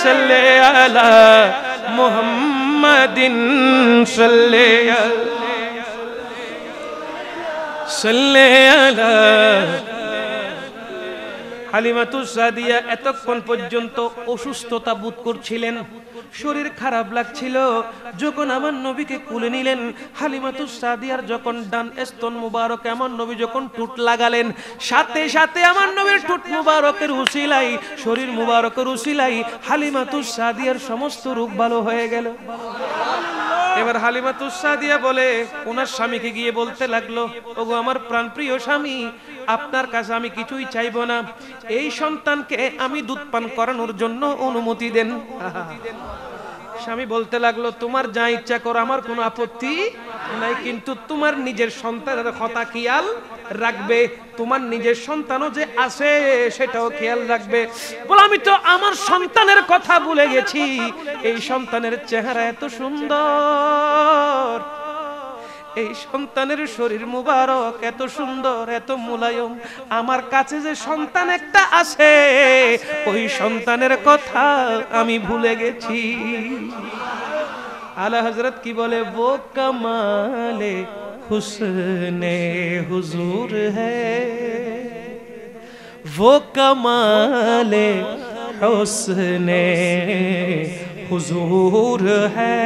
[SPEAKER 1] सल्ले अला मुहम्मदिन, सल्ले अला। হালিমাতুস সাদিয়া এতক্ষণ পর্যন্ত অসুস্থতা বোধ করছিলেন, শরীর খারাপ লাগছিল। যখন আমার নবীকে কুলে নিলেন, হালিমাতুস সাদিয়ার যখন ডান স্তন মুবারক আমার নবী যখন টুট লাগালেন, সাথে সাথে আমার নবীর টুট মুবারকের উসিলাই, শরীর মুবারকের উসিলাই হালিমাতুস সাদিয়ার সমস্ত রোগ ভালো হয়ে গেল। এবার হালিমাতুস সাদিয়া বলে ওনার স্বামীকে গিয়ে বলতে লাগলো, ওগো আমার প্রাণপ্রিয় স্বামী, আপনার কাছে আমি কিছুই চাইবো না, এই সন্তানকে আমি দুধ পান করানোর জন্য অনুমতি দেন। স্বামী বলতে লাগলো, তোমার যা ইচ্ছা করো, আমার কোনো আপত্তি নাই, কিন্তু তোমার নিজের সন্তানের কথা খেয়াল রাখবে, তোমার নিজের সন্তানও যে আছে সেটাও খেয়াল রাখবে। বলে আমি তো আমার সন্তানের কথা ভুলে গেছি, এই সন্তানের চেহারা এত সুন্দর, এই সন্তানের শরীর মুবারক এত সুন্দর, এত মুলায়ম, আমার কাছে যে সন্তান একটা আছে ওই সন্তানের কথা আমি ভুলে গেছি। আলা হযরত কি বলে, वो कमाले हुस्ने हुजूर है, वो कमाले हुस्ने हुजूर है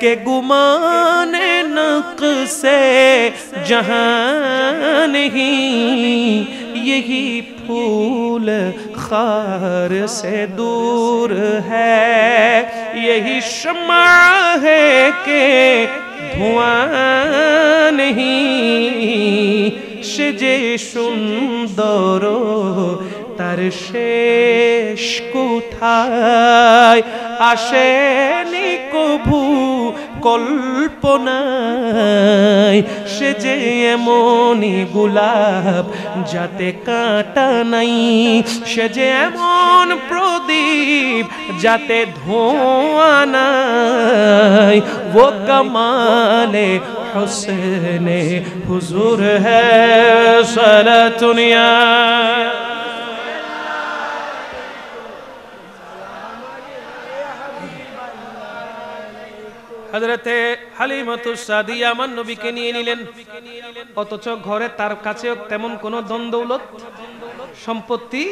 [SPEAKER 1] के गुमाने नक्शे जहां नहीं, यही फूल खार से दूर है, यही शम्मा है के धुआं नहीं, সেজে সুন্দর তার শেষ কোথায় আসেনি কভু কল্পনায়, সে যে এমনই গোলাপ যাতে কাঁটা নাই, সে যে এমন প্রদীপ যাতে ধোঁয়া নাই, वो कमाले हुस्ने हुजूर है, सलातुनिया হযরতে হালিমাতুস সাদিয়া আমার নবীকে নিয়ে নিলেন, অথচ ঘরে তার কাছে তেমন কোনো ধন দৌলত সম্পত্তি,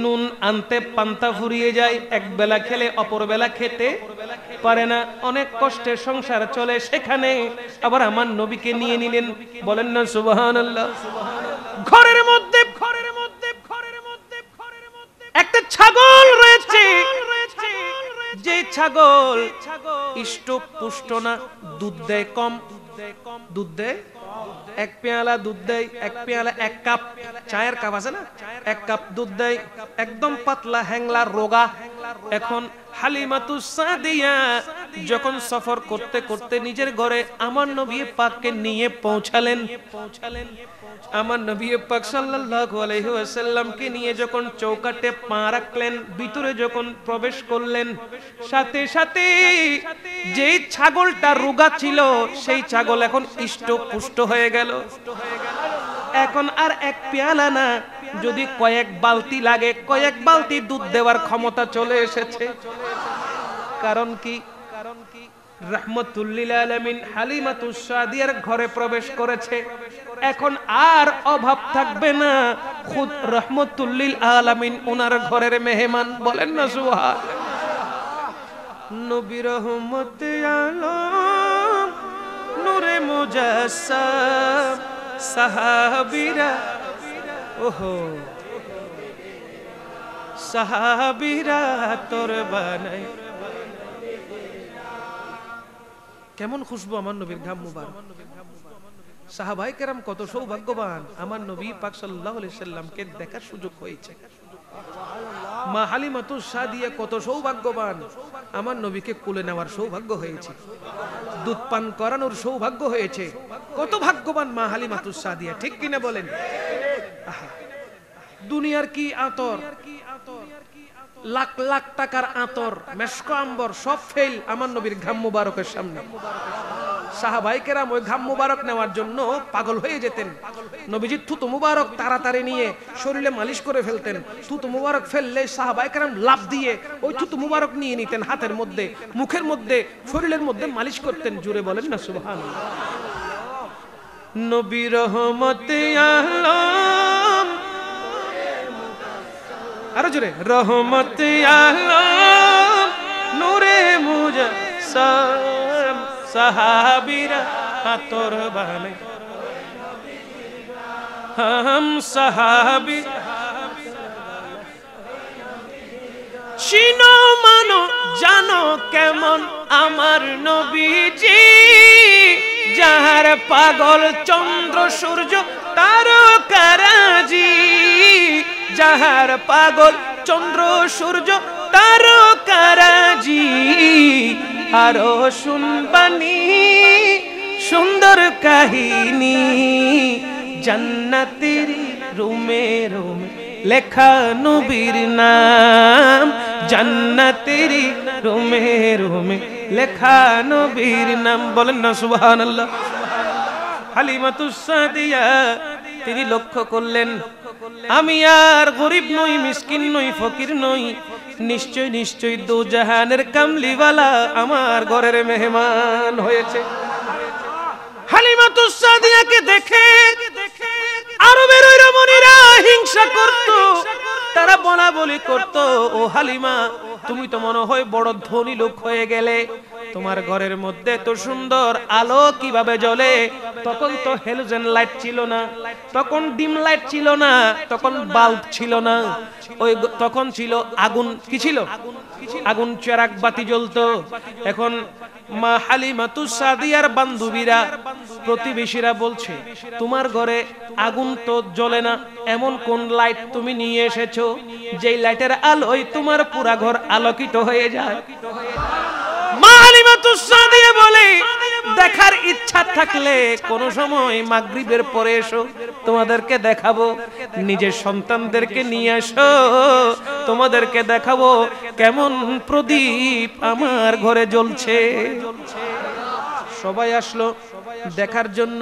[SPEAKER 1] নুন আনতে পান্তা ফুরিয়ে যায়, এক বেলা খেলে অপর বেলা খেতে পারে না, অনেক কষ্টে সংসার চলে, সেখানে আবার আমার নবীকে নিয়ে নিলেন, বলেন না সুবহানাল্লাহ। ঘরের মধ্যে একটা ছাগল রয়েছে, যে ছাগল ইষ্ট পুষ্ট না, দুধ দেয় কম, দুধ দেয় এক পেয়ালা দুধ দেয়, এক পেয়ালা এক কাপ চায়ের কাপ আছে না, এক কাপ দুধ দেয়, একদম পাতলা হ্যাংলা রোগা। এখন হালিমাতুস সাদিয়া যখন সফর করতে করতে নিজের ঘরে আমার নবী পাককে নিয়ে পৌঁছালেন, আমার নবী পাক সাল্লাল্লাহু আলাইহি ওয়াসাল্লামকে নিয়ে যখন চৌকাটে পা রাখলেন, ভিতরে যখন প্রবেশ করলেন, সাথে সাথে যেই ছাগলটা রোগা ছিল সেই ছাগল এখন ইষ্ট পুষ্ট হয়ে গেল। এখন আর এক পেয়ালা না, যদি কয়েক বালতি লাগে কয়েক বালতি দুধ দেওয়ার ক্ষমতা চলে এসেছে। কারণ কি? রাহমাতুল লিল আলামিন হালিমাতুস সাদিয়ার ঘরে প্রবেশ করেছে, এখন আর অভাব থাকবে না, খুদ রাহমাতুল লিল আলামিন ওনার ঘরের মেহমান, বলেন না সুবহানাল্লাহ। নবী রহমতে আলম নূরে মুজাসসাম সাহাবীরা, ওহো সাহাবীরা তোর বানাই, কেমন খুশবু আমার নবীর ঘাম মুবারক। সাহাবায়ে কেরাম কত সৌভাগ্যবান, আমার নবী পাক সাল্লাল্লাহু আলাইহি সাল্লামকে দেখার সুযোগ হয়েছে। মা হালিমাতুস সাদিয়া কত সৌভাগ্যবান, আমার নবীকে কোলে নেওয়ার সৌভাগ্য হয়েছে, দুধ পান করানোর সৌভাগ্য হয়েছে। কত ভাগ্যবান মা হালিমাতুস সাদিয়া, ঠিক কিনা বলেন? দুনিয়ার কি আতর, লাখ লাখ টাকার আতর, মেশক আম্বর সব ফেল আমার নবীর ঘাম মুবারকের সামনে। সাহাবায়ে কেরাম ওই ঘাম মুবারক নেওয়ার জন্য পাগল হয়ে যেতেন। নবীজি থুতু মুবারক তাড়াতাড়ি নিয়ে শরীরে মালিশ করে ফেলতেন, থুতু মুবারক ফেললে সাহাবায়ে কেরাম লাফ দিয়ে ওই থুতু মুবারক নিয়ে নিতেন, হাতের মধ্যে, মুখের মধ্যে, শরীরের মধ্যে মালিশ করতেন। জুড়ে বলেন না সুবহানাল্লাহ। নবী রহমতে আলম, আরো জোরে, রহমতে আলম নূরে মুজাসসাম সাহাবীরা তোর বানাই, হাম সাহাবী চিনো মানো জানো কেমন আমার নবীজি, যাহার পাগল চন্দ্র সূর্য তারকারাজি, যাহার পাগল চন্দ্র সূর্য তারকারাজি, আরো শুনবানি সুন্দর কাহিনী, জান্নাতের রুমে রুমে লেখা নবীর নাম, জান্নাতের রুমে রুমে লেখা নবীর নাম। বলেন না সুবহানাল্লাহ। হালিমাতুস সাদিয়া তিনি লক্ষ্য করলেন আমি আর গরিব নই, মিসকিন নই, ফকির নই, নিশ্চয় নিশ্চয় দু জাহানের কামলিওয়ালা আমার ঘরের মেহমান হয়েছে। হালিমাতুস সাদিয়াকে দেখে আরবের ওই রমণীরা হিংসা করত, তারা বলা বলি করত, ও হালিমা তুমি তো মনে হয় বড় ধনী লোক হয়ে গেলে, তোমার ঘরের মধ্যে তো সুন্দর আলো কিভাবে জ্বলে? তখন তো হ্যালোজেন লাইট ছিল না, তখন ডিম লাইট ছিল না, তখন বাল্ব ছিল না, ওই তখন ছিল আগুন। কি ছিল? আগুন, চেরাগ বাতি জ্বলতো। এখন মা হালিমাতুস সাদিয়ার বান্ধবীরা, প্রতিবেশীরা বলছে তোমার ঘরে আগুন তো জ্বলে না, এমন কোন লাইট তুমি নিয়ে এসেছো যেই লাইটের আলোয় তোমার পুরা ঘর আলোকিত হয়ে যায়? মা হালিমাতুস সাদিয়া বলে দেখার ইচ্ছা থাকলে কোন সময় মাগরিবের পরে এসো, তোমাদেরকে দেখাবো। নিজের সন্তানদেরকে নিয়ে আসো, তোমাদেরকে দেখাবো কেমন প্রদীপ আমার ঘরে জ্বলছে। সবাই আসলো দেখার জন্য।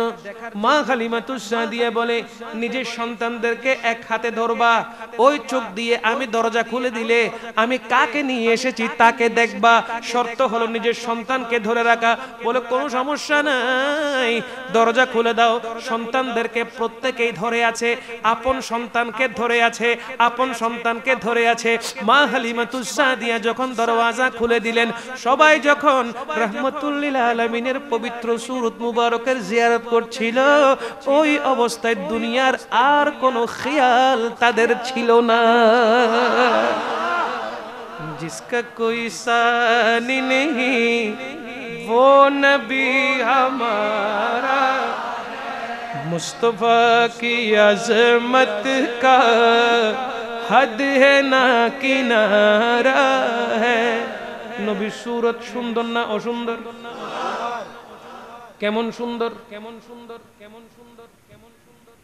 [SPEAKER 1] মা হালিমাতুস সাদিয়া বলে নিজের সন্তানদেরকে এক হাতে ধরবা, ওই চোখ দিয়ে আমি দরজা খুলে দিলে আমি কাকে নিয়ে এসেছি তাকে দেখবা, শর্ত হলো নিজের সন্তানকে ধরে রাখা। বলে কোনো সমস্যা নাই, দরজা খুলে দাও। সন্তানদেরকে প্রত্যেকেই ধরে আছে, আপন সন্তানকে ধরে আছে, আপন সন্তানকে ধরে আছে। মা হালিমাতুস সাদিয়া যখন দরওয়াজা খুলে দিলেন, সবাই যখন রাহমাতুল লিল আলামিনের পবিত্র সূরত মুবারকের জিয়ারত করছিল, ওই অবস্থায় দুনিয়ার আর কোনো খেয়াল তাদের ছিল না। जिसका कोई सानी नहीं वो नबी हमारा, मुस्तफा की अजमत का हद है ना किनारा है। নবীর সূরত সুন্দর না অসুন্দর? কেমন সুন্দর, কেমন সুন্দর, কেমন সুন্দর, কেমন সুন্দর।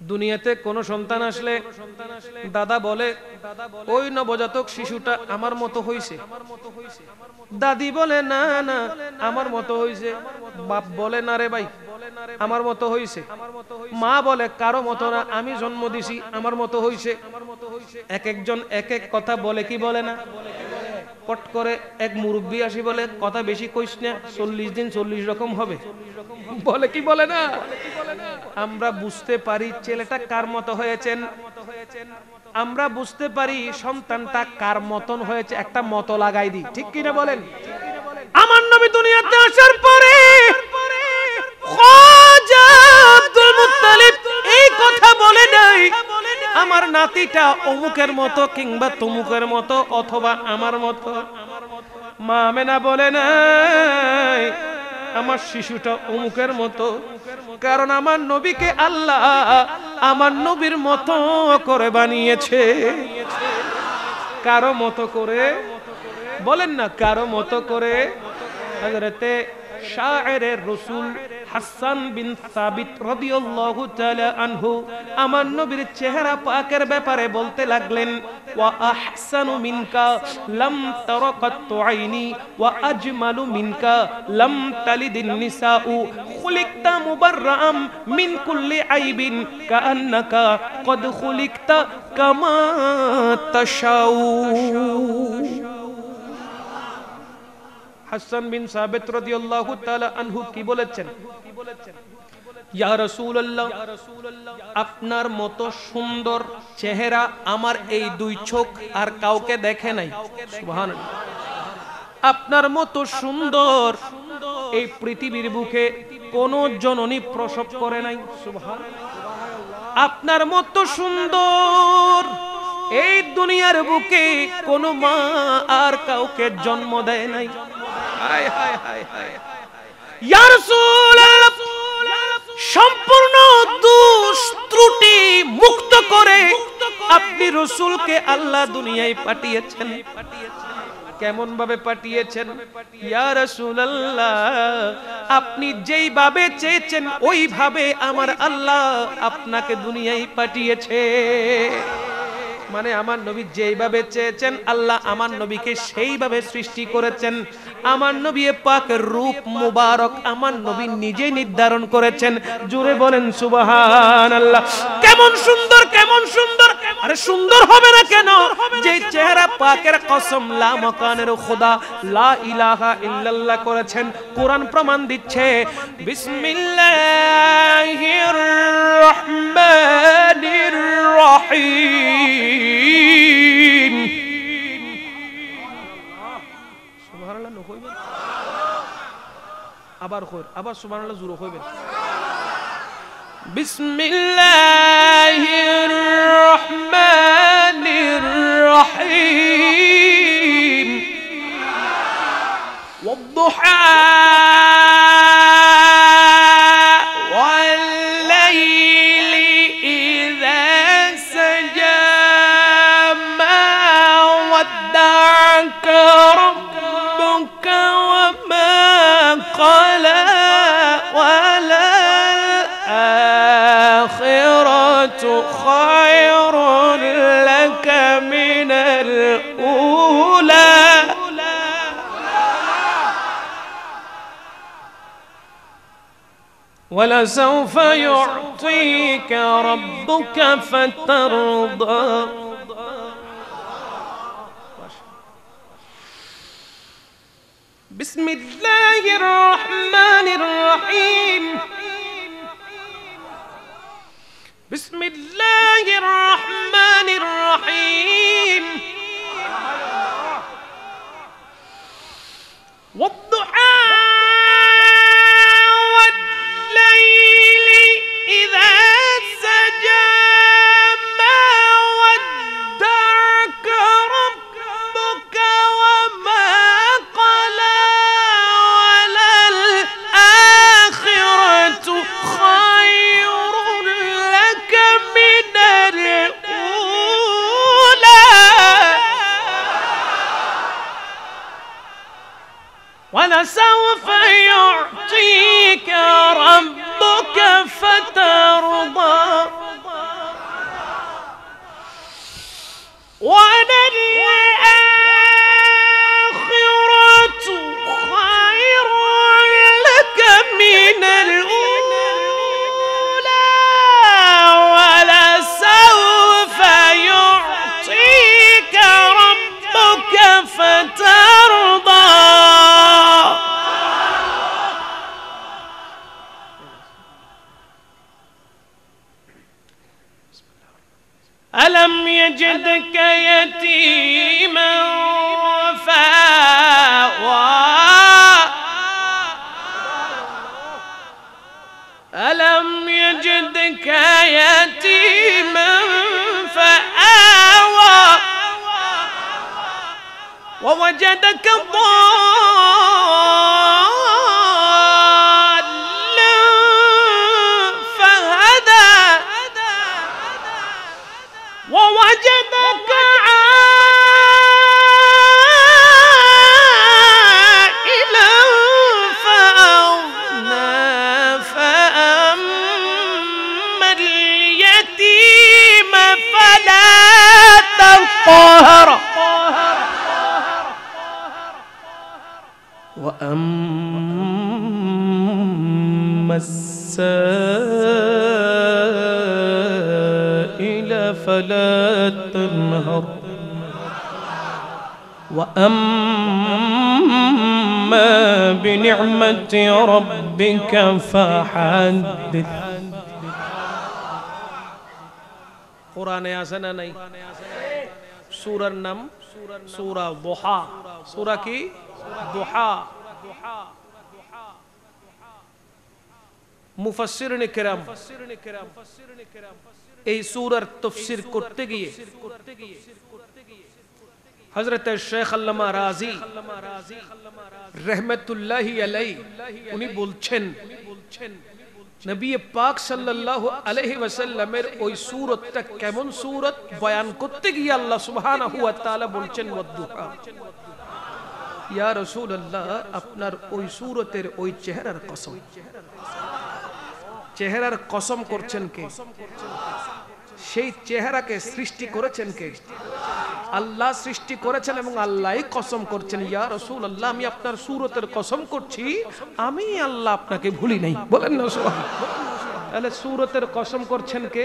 [SPEAKER 1] দুনিয়াতে কোন সন্তান আসলে দাদা বলে ওই নবজাতক শিশুটা আমার মতো হইছে, দাদি বলে না না আমার মতো হইছে, বাপ বলে না রে ভাই আমার মতো হইছে, মা বলে কারো মতো না, আমি জন্ম দিছি আমার মতো হইছে। এক একজন এক এক কথা বলে কি বলে না? পট করে এক মুরব্বী আসি বলে কথা বেশি কইস না, 40 দিন 40 রকম হবে, বলে কি বলে না? আমরা বুঝতে পারি ছেলেটা কার মতো হয়েছেন, আমরা বুঝতে পারি সন্তানটা কার মতন হয়েছে, একটা মতো লাগাই দিই, ঠিক কিনা বলেন? আমার নবী দুনিয়াতে আসার পরে খাজা আব্দুল মুত্তালিব এই কথা বলে নাই আমার নাতিটা অমুকের মতো কিংবা তমুকের মতো অথবা আমার মতো। মা আমেনা বলে নাই আমার শিশুটা অমুকের মতো, কারণ আমার নবীকে আল্লাহ আমার নবীর মতো করে বানিয়েছে। কারো মতো করে, বলেন না কারো মতো করে। হযরতে শায়েরে রাসূল হাসান বিন সাবিত রাদিয়াল্লাহু তাআলা আনহু আমার নবীর চেহারা পাকের ব্যাপারে বলতে লাগলেন, ওয়া আহসানু মিনকা লাম তারাকাতু আইনি ওয়া আজমালু মিনকা লাম তালিদিন নিসাউ খুলিকতা মুবাররাম মিন কুল্লি আইবিন কাআন্নাকা কদ খুলিকতা কামা তাশাউ। হাসান বিন সাবিত রাদিয়াল্লাহু তাআলা আনহু কি বলেছেন? ইয়া রাসূলুল্লাহ, আপনার মতো সুন্দর চেহারা আমার এই দুই চোখ আর কাউকে দেখে নাই। সুবহানাল্লাহ। আপনার মতো সুন্দর এই পৃথিবীর বুকে কোন জননী প্রসব করে নাই। সুবহানাল্লাহ। আপনার মতো সুন্দর এই দুনিয়ার বুকে কোন মা আর কাউকে জন্ম দেয় নাই। হায় হায় হায় হায়। ইয়া রাসূলুল্লাহ, সম্পূর্ণ দোষ ত্রুটি মুক্ত করে আপনি রাসূলকে আল্লাহ দুনিয়ায় পাঠিয়েছেন। কেমন ভাবে পাঠিয়েছেন? ইয়া রাসূলুল্লাহ, আপনি যেইভাবে চেয়েছেন ওইভাবে আমার আল্লাহ আপনাকে দুনিয়ায় পাঠিয়েছে। মানে আমার নবী যেইভাবে চেয়েছেন আল্লাহ আমার নবীকে সেইভাবে সৃষ্টি করেছেন। আমার নবী পাকের রূপ মুবারক আমার নবী নিজেই নির্ধারণ করেছেন। জোরে বলেন সুবহানাল্লাহ। কেমন সুন্দর, কেমন সুন্দর। আরে সুন্দর হবে না কেন? যে চেহারা পাকের কসম লা মাকানের খোদা লা ইলাহা ইল্লাল্লাহ করেছেন। কোরআন প্রমাণ দিচ্ছে। বিসমিল্লাহির রহমানির রহিম। সুবহানাল্লাহ ন কইবেন, আবার সুবহানাল্লাহ জোরে কইবেন। বিসমিল্লাহির রহমানির রহিম। ওয়াদ-দুহা خير لك من الأولى ولسوف يعطيك ربك فترضى بسم الله الرحمن الرحيم بسم الله الرحمن الرحيم والضحى والليل إذا سجى ما ودعك ربك وما قلى وللآخرة خير لك من الأولى ولسوف يعطيك ربك فترضى وللآخرة خير لك من الأولى ولسوف يعطيك ربك فترضى ألم يجدك يتيما فآوى ألم يجدك يتيما فآوى ووجدك ضالا فهدى ووجدك عائلا فأغنى فأما اليتيم فلا تقهر وأما السائل فلا تنهر وأما بنعمة ربك فحدث কোরআনে আছে না নাই? সূরার নাম সূরা দুহা। সূরা কি? দুহা। মুফাসসিরিনে কেরাম এই সূরার তাফসীর করতে গিয়ে হযরত শেখ আল্লামা রাজি রাহমাতুল্লাহি আলাইহি উনি বলছেন নবী পাক সাল্লাল্লাহু আলাইহি ওয়াসাল্লামের ওই সূরতটা কেমন সূরত বয়ান করতে গিয়ে আল্লাহ সুবহানাহু ওয়া তাআলা বলছেন ওয়াদ-দুহা। ইয়া রাসূলুল্লাহ আপনার ওই সূরতের ওই চেহারার কসম। চেহারার কসম করছেন কে? সেই চেহারাকে সৃষ্টি করেছেন কে? আল্লাহ সৃষ্টি করেছেন এবং আল্লাহই কসম করছেন, ইয়া রাসূলুল্লাহ আমি আপনার সূরতের কসম করছি আমি আল্লাহ আপনাকে ভুলি নাই। বলেন না সুবহানাল্লাহ। তাহলে সূরতের কসম করছেন কে?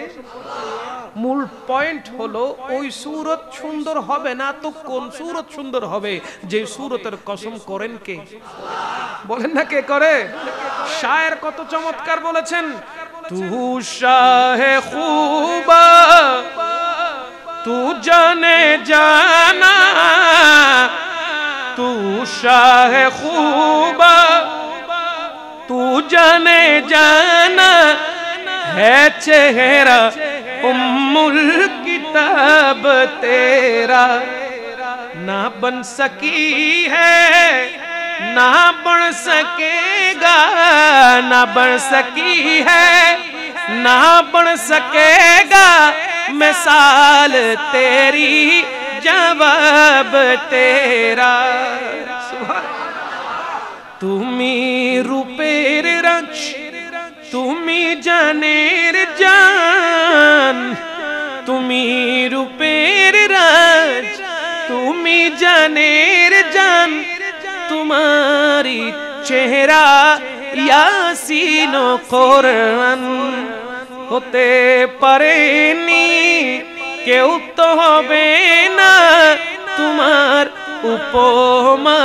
[SPEAKER 1] মূল পয়েন্ট হলো ওই সূরত সুন্দর হবে না তো কোন সূরত সুন্দর হবে? যে সূরতের কসম করেন কে? বলেন না কে করে? শায়ের কত চমৎকার বলেছেন, তু শাহে খুবা তু জানে জানা, তু শাহে খুবা তু জানে জানা, है चेहरा उम्मुल किताब तेरा, ना बन सकी है ना बन सकेगा, ना बन सकी है ना बन सकेगा, मिसाल तेरी जवाब तेरा। তুমি রূপের রাজ তুমি জানের জান, তুমি রূপের রাজ তুমি জানের জান, তোমারি চেহারা ইয়াসিন ও কোরআন, হতে পারেনি কেউ তো হবে না তোমার উপমা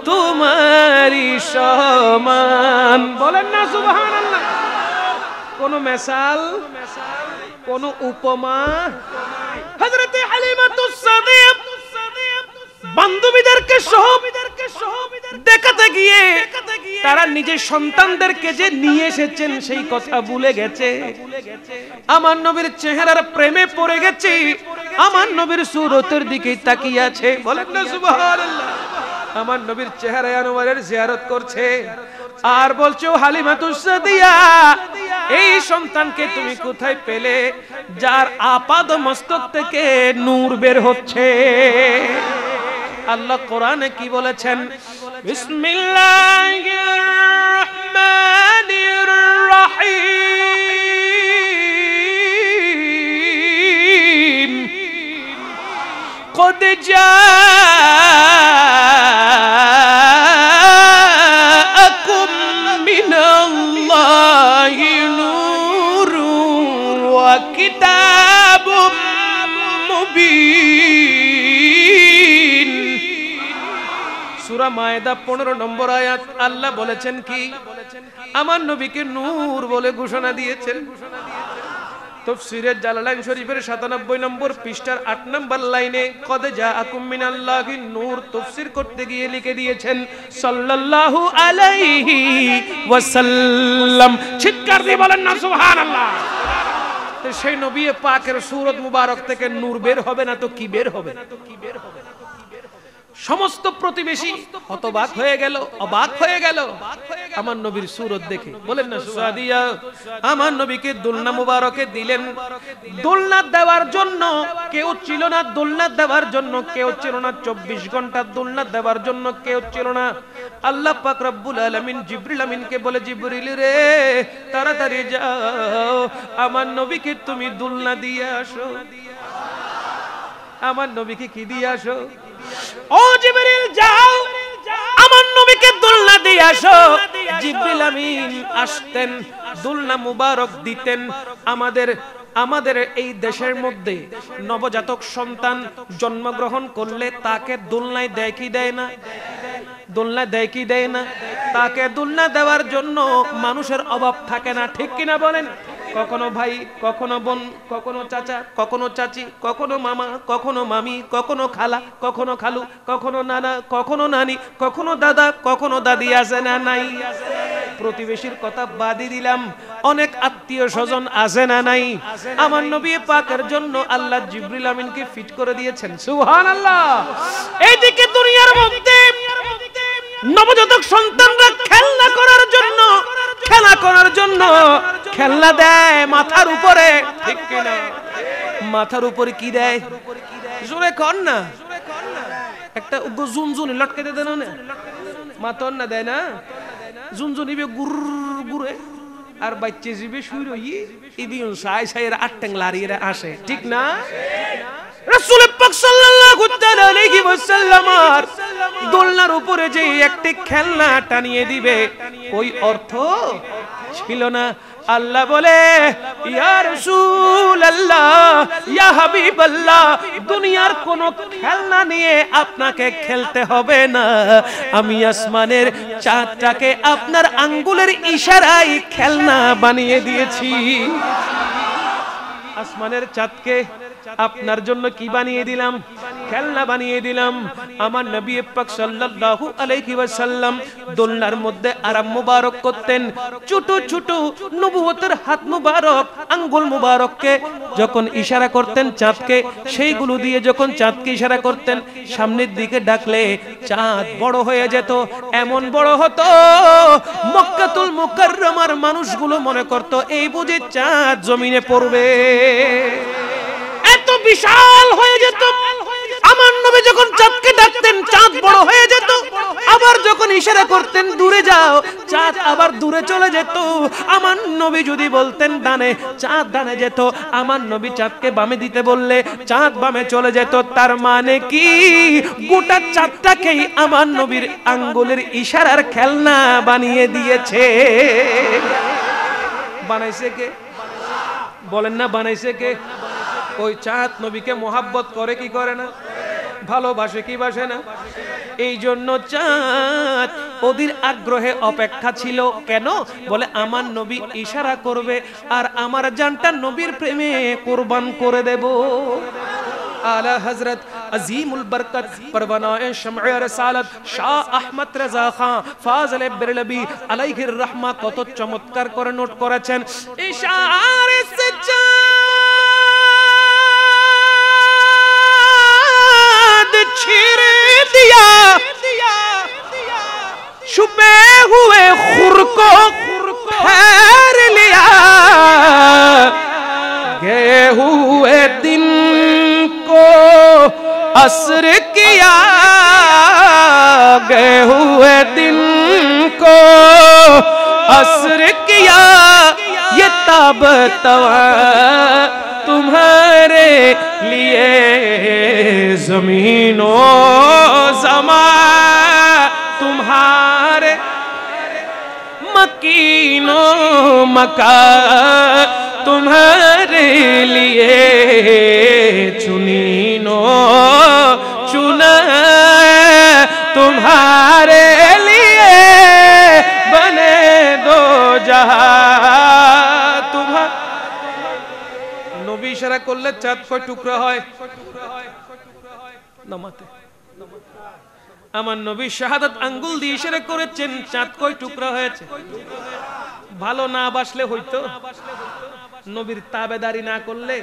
[SPEAKER 1] তোমারি সমান। বলেন না সুবহানাল্লাহ। কোন মিসাল কোন উপমা? হযরত হালিমাতুস সাদিয়া বান্ধবীদেরকে সহ দেখাতে গিয়ে তারা নিজের সন্তানদেরকে যে নিয়ে এসেছেন সেই কথা ভুলে গেছে। আমার নবীর চেহারার প্রেমে পড়ে গেছে, আমার নবীর সূরতের দিকে তাকিয়ে আছে। বলেন না সুবহানাল্লাহ। আমার নবীর চেহারা আনোয়ারের জিয়ারত করছে আর বলছো, হালিমাতুস সাদিয়া এই সন্তানকে তুমি কোথায় পেলে যার আপাদ মস্তক থেকে নূর বের হচ্ছে? আল্লাহ কোরআনে কি বলেছেন? বিসমিল্লাহির রহমানির রহিম, قد جاءكم من الله نور وكتاب مبين। সূরা মায়েদা 15 নম্বর আয়াত। আল্লাহ বলেছেন কি? আমার নবীকে নূর বলে ঘোষণা দিয়েছেন। তাফসীরে জালালাইন শরীফের 97 নম্বর পৃষ্ঠার 8 নম্বর লাইনে কদ জাআকুম মিনাল্লাহি নূর তাফসীর করতে গিয়ে লিখে দিয়েছেন সাল্লাল্লাহু আলাইহি ওয়াসাল্লাম। চিৎকার দিয়ে বলেন না সুবহানাল্লাহ। তো সেই নবী পাকের সূরত মুবারক থেকে নূর বের হবে না তো কি বের হবে? সমস্ত প্রতিবেশী হতবাক হয়ে গেল, অবাক হয়ে গেল আমার নবীর সূরত দেখে। বলেন না সাদিয়া আমার নবীকে দোলনা মুবারকে দিলেন। দোলনা দেওয়ার জন্য কেউ ছিল না, দোলনা দেওয়ার জন্য কেউ ছিল না, 24 ঘন্টা দোলনা দেওয়ার জন্য কেউ ছিল না। আল্লাহ পাক রব্বুল আলামিন জিবরিল আমিনকে বলে, জিবরিল রে তাড়াতাড়ি যাও আমার নবীকে তুমি দোলনা দিয়ে আসো। আমার নবীকে কি দিয়ে আসো? ও জিবরিল যাও আমার নবীকে দোলনা দিয়ে আসো। জিবরিল আমিন আসতেন, দোলনা মুবারক দিতেন। আমাদের এই দেশের মধ্যে নবজাতক সন্তান জন্মগ্রহণ করলে তাকে দোলনায় দেয় কি দেয় না? দোলনা দেয় কি দেয় না? তাকে দোলনা দেওয়ার জন্য মানুষের অভাব থাকে না, ঠিক কিনা বলেন? কখনো ভাই, কখনো বোন, কখনো চাচা, কখনো চাচি, কখনো মামা, কখনো মামি, কখনো খালা, কখনো খালু, কখনো নানা, কখনো নানি, কখনো দাদা, কখনো দাদি, আছে না নাই? প্রতিবেশীর কথা বাদই দিলাম, অনেক আত্মীয় স্বজন আছে না নাই? আমার নবী পাকের জন্য আল্লাহ জিবরিল আমিনকে ফিট করে দিয়েছেন। সুবহানাল্লাহ। এইদিকে দুনিয়ার মধ্যে নবজাতক সন্তানরা খেলনা করার জন্য খেলনা দেয় মাথার উপরে, ঠিক কিনা? মাথার উপরে কি দেয়? জোরে কর না। একটা জুনজুনি লটকে দেয় না মাথার না দেয় না? জুনজুনি গুর গুরে আর বাচ্চা জিবে শুই রই ইদিউন সাই সাইয়ের আটটাং লারিয়ে আসে, ঠিক না? রাসূল পাক সাল্লাল্লাহু তাআলা আলাইহি ওয়াসাল্লাম দোলনার উপরে যে একটি খেলনা টানিয়ে দিবে ওই অর্থ ছিল না। আল্লাহ বলে, ইয়া রাসূলুল্লাহ, ইয়া হাবিবাল্লাহ, দুনিয়ার কোন খেলনা নিয়ে আপনাকে খেলতে হবে না। আমি আসমানের চাঁদটাকে আপনার আঙ্গুলের ইশারায় খেলনা বানিয়ে দিয়েছি। আসমানের চাঁদকে আপনার জন্য কি বানিয়ে দিলাম? খেলনা বানিয়ে দিলাম। আমার নবী পাক সাল্লাল্লাহু আলাইহি ওয়াসাল্লাম দোলনার মধ্যে আরাম মুবারক করতেন। ছোট ছোট নবুয়তের হাত মুবারক, আঙ্গুল মুবারককে যখন ইশারা করতেন চাঁদকে, সেইগুলো দিয়ে যখন চাঁদকে ইশারা করতেন, সামনের দিকে ডাকলে চাঁদ বড় হয়ে যেত। এমন বড় হতো মক্কাতুল মুকাররমার মানুষগুলো মনে করত এই বুঝি চাঁদ জমিনে পড়বে। এত বিশাল হয়ে যেত। আমার নবী যখন চাঁদকে ডাকতেন চাঁদ বড় হয়ে যেত, আবার যখন ইশারা করতেন দূরে যাও, চাঁদ আবার দূরে চলে যেত। আমার নবী যদি বলতেন ডানে, চাঁদ ডানে যেত। আমার নবী চাঁদকে বামে দিতে বললে চাঁদ বামে চলে যেত। তার মানে কি গোটা চাঁদটাকেই আমার নবীর আঙ্গুলের ইশারার খেলনা বানিয়ে দিয়েছে। বানাইছে কে? বলেন না, বানাইছে কে? ওই চাঁদ নবীকে মোহাব্বত করে কি করে না? ভালোবাসে কি বাসে না? এই জন্য চাঁদ ওদের আগ্রহে অপেক্ষা ছিল। কেন? বলে আমার নবী ইশারা করবে আর আমার জানটা নবীর প্রেমে কুরবান করে দেব। আলা হযরত আজিমুল বরকত পরওয়ানায়ে শামঈ রিসালাত শাহ আহমদ রাজা খান ফাজলে বেরলবি আলাইহির রাহমাত কত চমৎকার করে নোট করেছেন। ইশারে সে छिड़ दिया छुपे हुए खुर को फेर लिया, गए हुए दिन को असर किया, गए हुए दिन को असर किया, ये ताब तवा तुम्हारे लिए ज़मीनो ज़मा तुम्हारे मकीनो मका तुम्हारे लिए चुनीनो चुना तुम्हारे लिए बने दो जहां तुम्हारे। নবী ইশারা করলে চাঁদ কয় টুকরা হয়? নামাতে আমার নবী শাহাদাত আঙ্গুল দিয়ে ইশারা করেছেন, চাঁদ কয় টুকরা হয়েছে? ভালো না বাসলে হইতো? নবীর তাবেদারি না করলে,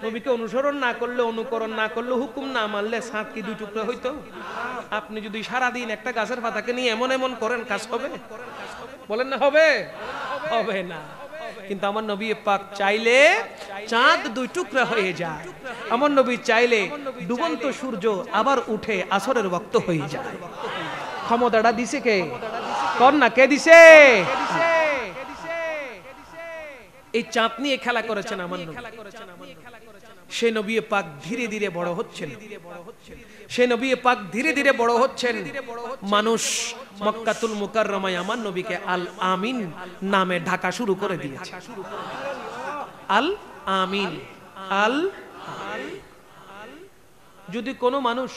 [SPEAKER 1] নবীকে অনুসরণ না করলে, অনুকরণ না করলে, হুকুম না মানলে চাঁদ কি দুই টুকরা হইতো? আপনি যদি সারাদিন একটা গাছের পাতাকে নিয়ে এমন এমন করেন, কাজ হবে? বলেন না হবে? হবে না। কিন্তু আমার নবী পাক চাইলে চাঁদ দুই টুকরা হয়ে যায়। আমার নবী চাইলে ডুবন্ত সূর্য আবার উঠে আসরের ওয়াক্ত হয়ে যায়। ক্ষমতাটা দিছে কে? কর না, কে দিছে? এই চাঁদ নিয়ে খেলা করেছেন আমার নবী। সে নবী পাক ধীরে ধীরে বড় হচ্ছেন। সে নবী পাক ধীরে ধীরে বড় হচ্ছেন। মানুষ মক্কাতুল মুকাররমায় আমার নবীকে আল আমিন নামে ডাকা শুরু করে দিয়েছে। আল আমিন, আল। যদি কোনো মানুষ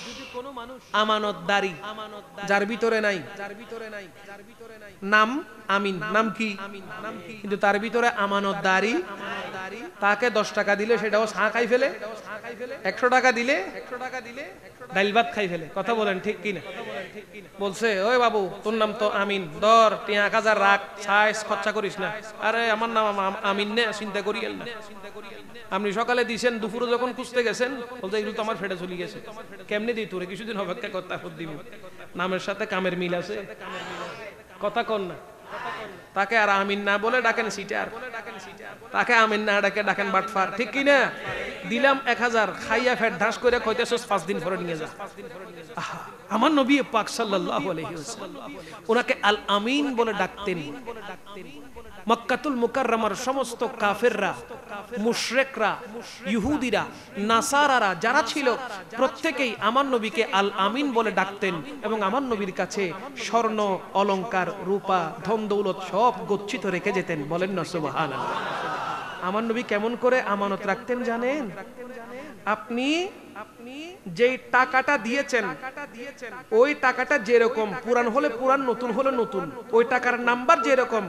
[SPEAKER 1] আমানতদারি যার ভিতরে নাই, নাম আমিন, নাম কি? কিন্তু তার ভিতরে আমানতদারি, তাকে 10 টাকা দিলে সেটাও চা খাই ফেলে, 100 টাকা দিলে ডাইল ভাত খাই ফেলে। কথা বলেন ঠিক কিনা? বলছে, ওই বাবু তোর নাম তো আমিন, ধর 1000 রাখ, ছাইস খরচা করিস না। আরে আমার নাম আমিন নে, চিন্তা করিয়েন না। আপনি সকালে দিছেন, দুপুরে যখন খুঁজতে গেছেন বলতে এগুলো তো আমার ফেটে চলে গেছে। কেমনে দিই তোরে? কিছুদিন অপেক্ষা করতে দিবি। নামের সাথে কামের মিল আছে? কথা কন না। তাকে আর আমিন না বলে ডাকেন সিটার, তাকে আমিন না ডাকে ডাকেন বাটফার, ঠিক কিনা? দিলাম 1000 খাইয়া ফেট ঢাস করে কইতেছস 5 দিন পরে নিয়ে যা। আমার নবী পাক সাল্লাল্লাহু আলাইহি ওয়াসাল্লাম ওনাকে আল আমিন বলে ডাকতেন। মক্কাতুল মুকাররমার সমস্ত কাফেররা, মুশরিকরা, ইহুদিরা, নাসারারা যারা ছিল প্রত্যেকেই আমার নবীকে আল আমিন বলে ডাকতেন এবং আমার নবীর কাছে স্বর্ণ, অলংকার, রূপা, ধন দৌলত সব গচ্ছিত রেখে যেতেন। বলেন না সুবহানাল্লাহ। আমার নবী কেমন করে আমানত রাখতেন জানেন? আপনি যেই টাকাটা দিয়েছেন ওই টাকাটা যেরকম পুরান হলে পুরান, নতুন হলে নতুন, ওই টাকার নাম্বার যেরকম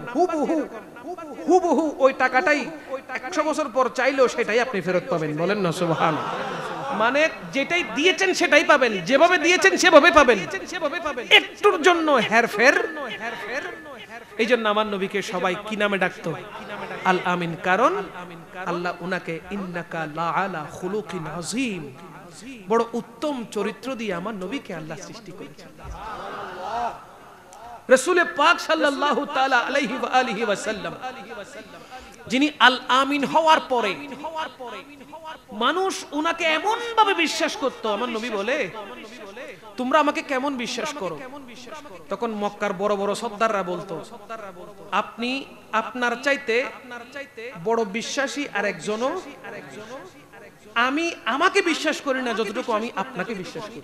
[SPEAKER 1] হুবহু ওই টাকাটাই 100 বছর পর চাইলেও সেটাই আপনি ফেরত পাবেন। বলেন না সুবহানাল্লাহ। মানে যেটাই দিয়েছেন সেটাই পাবেন, যেভাবে দিয়েছেন সেভাবে পাবেন, একটুর জন্য হেরফের। এই জন্য আমার নবীকে সবাই কি নামে ডাকতো? আল আমিন। কারণ আল্লাহ উনাকে ইন্নাকা লাআলা খুলুকিন আযীম, বড় উত্তম চরিত্র দিয়ে আমার নবীকে আল্লাহ সৃষ্টি করেছেন। রাসূল পাক সাল্লাল্লাহু তাআলা আলাইহি ওয়া আলিহি ওয়াসাল্লাম যিনি আল আমিন হওয়ার পরে মানুষ উনাকে এমন ভাবে বিশ্বাস করত, আমার নবী বলে তোমরা আমাকে কেমন বিশ্বাস করো? তখন মক্কার বড় বড় সর্দাররা বলতো আপনি আপনার চাইতে বড় বিশ্বাসী আর একজনও, আমি আমাকে বিশ্বাস করি না যতটুকু আমি আপনাকে বিশ্বাস করি।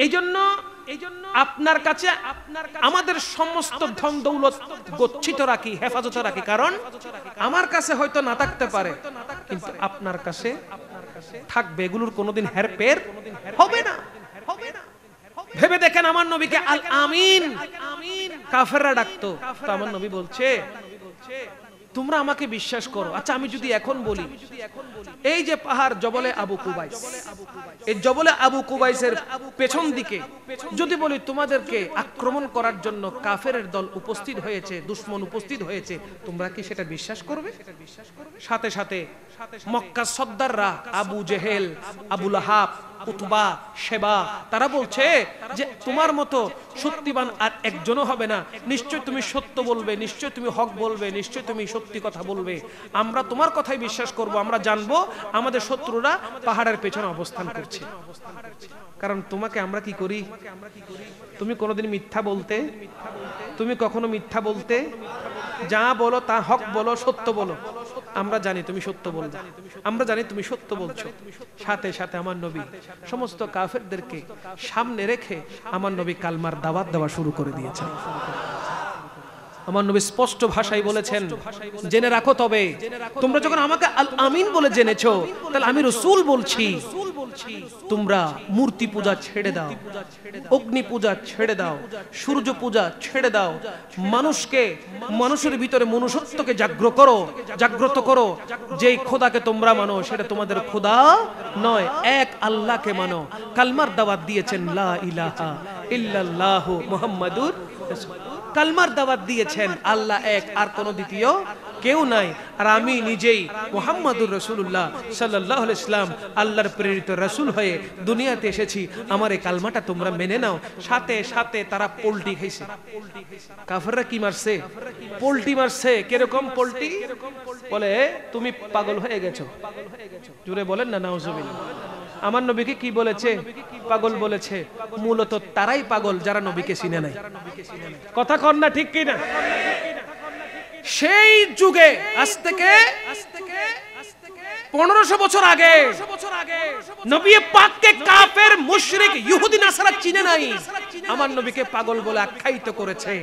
[SPEAKER 1] এই জন্য আপনার কাছে আমাদের সমস্ত ধন দৌলত গচ্ছিত রাখি, হেফাজত রাখি, কারণ আমার কাছে হয়তো না থাকতে পারে কিন্তু আপনার কাছে থাকবে, এগুলোর কোনোদিন হেরফের হবে না। ভেবে দেখেন আমার নবীকে আল আমিন কাফেররা ডাকতো, তো আমার নবী বলছে তোমরা আমাকে বিশ্বাস করো। আচ্ছা আমি যদি এখন বলি এই যে পাহাড় জবলে আবু কুবাইস, এই জবলে আবু কুবাইসের পেছন দিকে যদি বলি তোমাদেরকে আক্রমণ করার জন্য কাফেরের দল উপস্থিত হয়েছে, দুশমন উপস্থিত হয়েছে, তোমরা কি সেটা বিশ্বাস করবে? সাথে সাথে মক্কা সর্দাররা আবু জেহেল, আবু লাহাব, উতবা, শেবা তারা বলছে যে তোমার মতো সত্যিবান আর একজনও হবে না, নিশ্চয় তুমি সত্য বলবে, নিশ্চয় তুমি হক বলবে, নিশ্চয় তুমি সত্যি কথা বলবে, আমরা তোমার কথাই বিশ্বাস করব। আমরা জানবো আমাদের শত্রুরা পাহাড়ের পেছনে অবস্থান করছে, কারণ তোমাকে আমরা কি করি? তুমি কোনোদিন মিথ্যা বলতে, তুমি কখনো মিথ্যা বলতে, যা বলো তা হক বলো, সত্য বলো, আমরা জানি তুমি সত্য বলছো, আমরা জানি তুমি সত্য বলছো। সাথে সাথে আমার নবী সমস্ত কাফেরদেরকে সামনে রেখে আমার নবী কালমার দাওয়াত দেওয়া শুরু করে দিয়েছেন। আমার নবী স্পষ্ট ভাষায় বলেছেন জেনে রাখো তবে তোমরা যখন আমাকে আল আমিন বলে জেনেছো তাহলে আমি রাসূল বলছি তোমরা মূর্তি পূজা ছেড়ে দাও, অগ্নি পূজা ছেড়ে দাও, সূর্য পূজা ছেড়ে দাও, মানুষের ভিতরে মনুষ্যত্বকে জাগ্রত করো। যেই খোদাকে তোমরা মানো সেটা তোমাদের খোদা নয়, এক আল্লাহকে মানো। কালমার দাওয়াত দিয়েছেন লা ইলাহা ইল্লাল্লাহু মুহাম্মাদুর রাসূলুল্লাহ, কালমার দাওয়াত দিয়েছেন আল্লাহ এক, আর কোনো দ্বিতীয় কেউ নাই, আর আমি নিজেই মুহাম্মাদুর রাসূলুল্লাহ সাল্লাল্লাহু আলাইহি ওয়াসাল্লাম আল্লাহর প্রেরিত রাসূল হয়ে দুনিয়াতে এসেছি, আমার এই কালমাটা তোমরা মেনে নাও। সাথে সাথে তারা পোল্টি খাইছে। কাফেররা কি মারছে? পোল্টি মারছে। কিরকম পোল্টি? বলে তুমি পাগল হয়ে গেছো। জোরে বলেন না নাউজুবিল্লাহ। আমার নবীকে কি বলেছে? পাগল বলেছে। মূলত তারাই পাগল যারা নবীকে চিনে নাই। কথা কন না ঠিক কি না? সেই যুগে আজ থেকে 1500 বছর আগে নবী পাককে কাফের, মুশরিক, ইহুদি, নাসারা চিনে নাই, আমার নবীকে পাগল বলে আখ্যায়িত করেছে।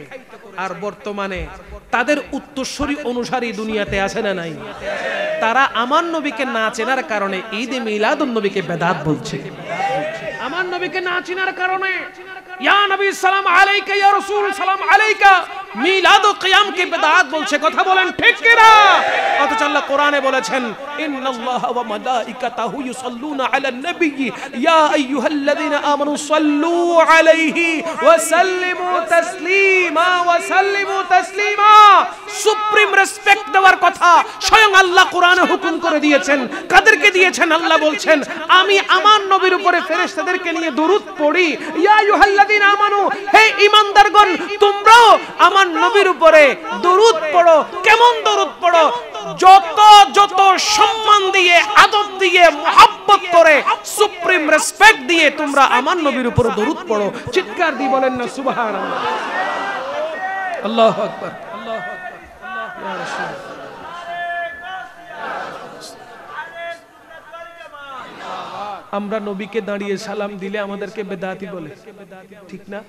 [SPEAKER 1] আর বর্তমানে তাদের উত্তরসূরি অনুসারী দুনিয়াতে আছে না নাই? তারা আমার নবীকে না চেনার কারণে ঈদে মিলাদুন নবীকে বেদাত বলছে। আমার নবীকে না চেনার কারণে ইয়া নবী সালাম আলাইকা, ইয়া রাসূল সালাম আলাইকা, মিলাদ ও কিয়ামকে বিদআত বলছে। কথা বলেন ঠিক কি না? অথচ আল্লাহ কোরআনে বলেছেন ইন্নাল্লাহা ওয়া মালাইকাতাহু ইউসাল্লুনা আলান নবী ইয়া আইয়ুহাল্লাযীনা আমানু সাল্লু আলাইহি ওয়া সাল্লিমু তাসলিমা ওয়া সাল্লিমু তাসলিমা। সুপ্রিম রেসপেক্ট দেওয়ার কথা স্বয়ং আল্লাহ কোরআনে হুকুম করে দিয়েছেন। কাদেরকে দিয়েছেন? আল্লাহ বলছেন আমি আমার নবীর উপরে ফেরেশতাদেরকে নিয়ে দরুদ পড়ি। ইয়া আইয়ুহাল্লাযীনা আমানু, হে ঈমানদারগণ তোমরাও আমার নবীর উপরে দরুদ পড়ো। কেমন দরুদ পড়ো? যত যত সম্মান দিয়ে, আদব দিয়ে, মুহাব্বত করে, সুপ্রিম রেসপেক্ট দিয়ে তোমরা আমার নবীর উপরে দরুদ পড়ো। চিৎকার দিয়ে বলেন না সুবহানাল্লাহ। আল্লাহু আকবার, আল্লাহু আকবার, ইয়া রাসূলুল্লাহ। আমরা নবীকে দাঁড়িয়ে সালাম দিলে আমাদেরকে বেদাতি বলে, ঠিক না?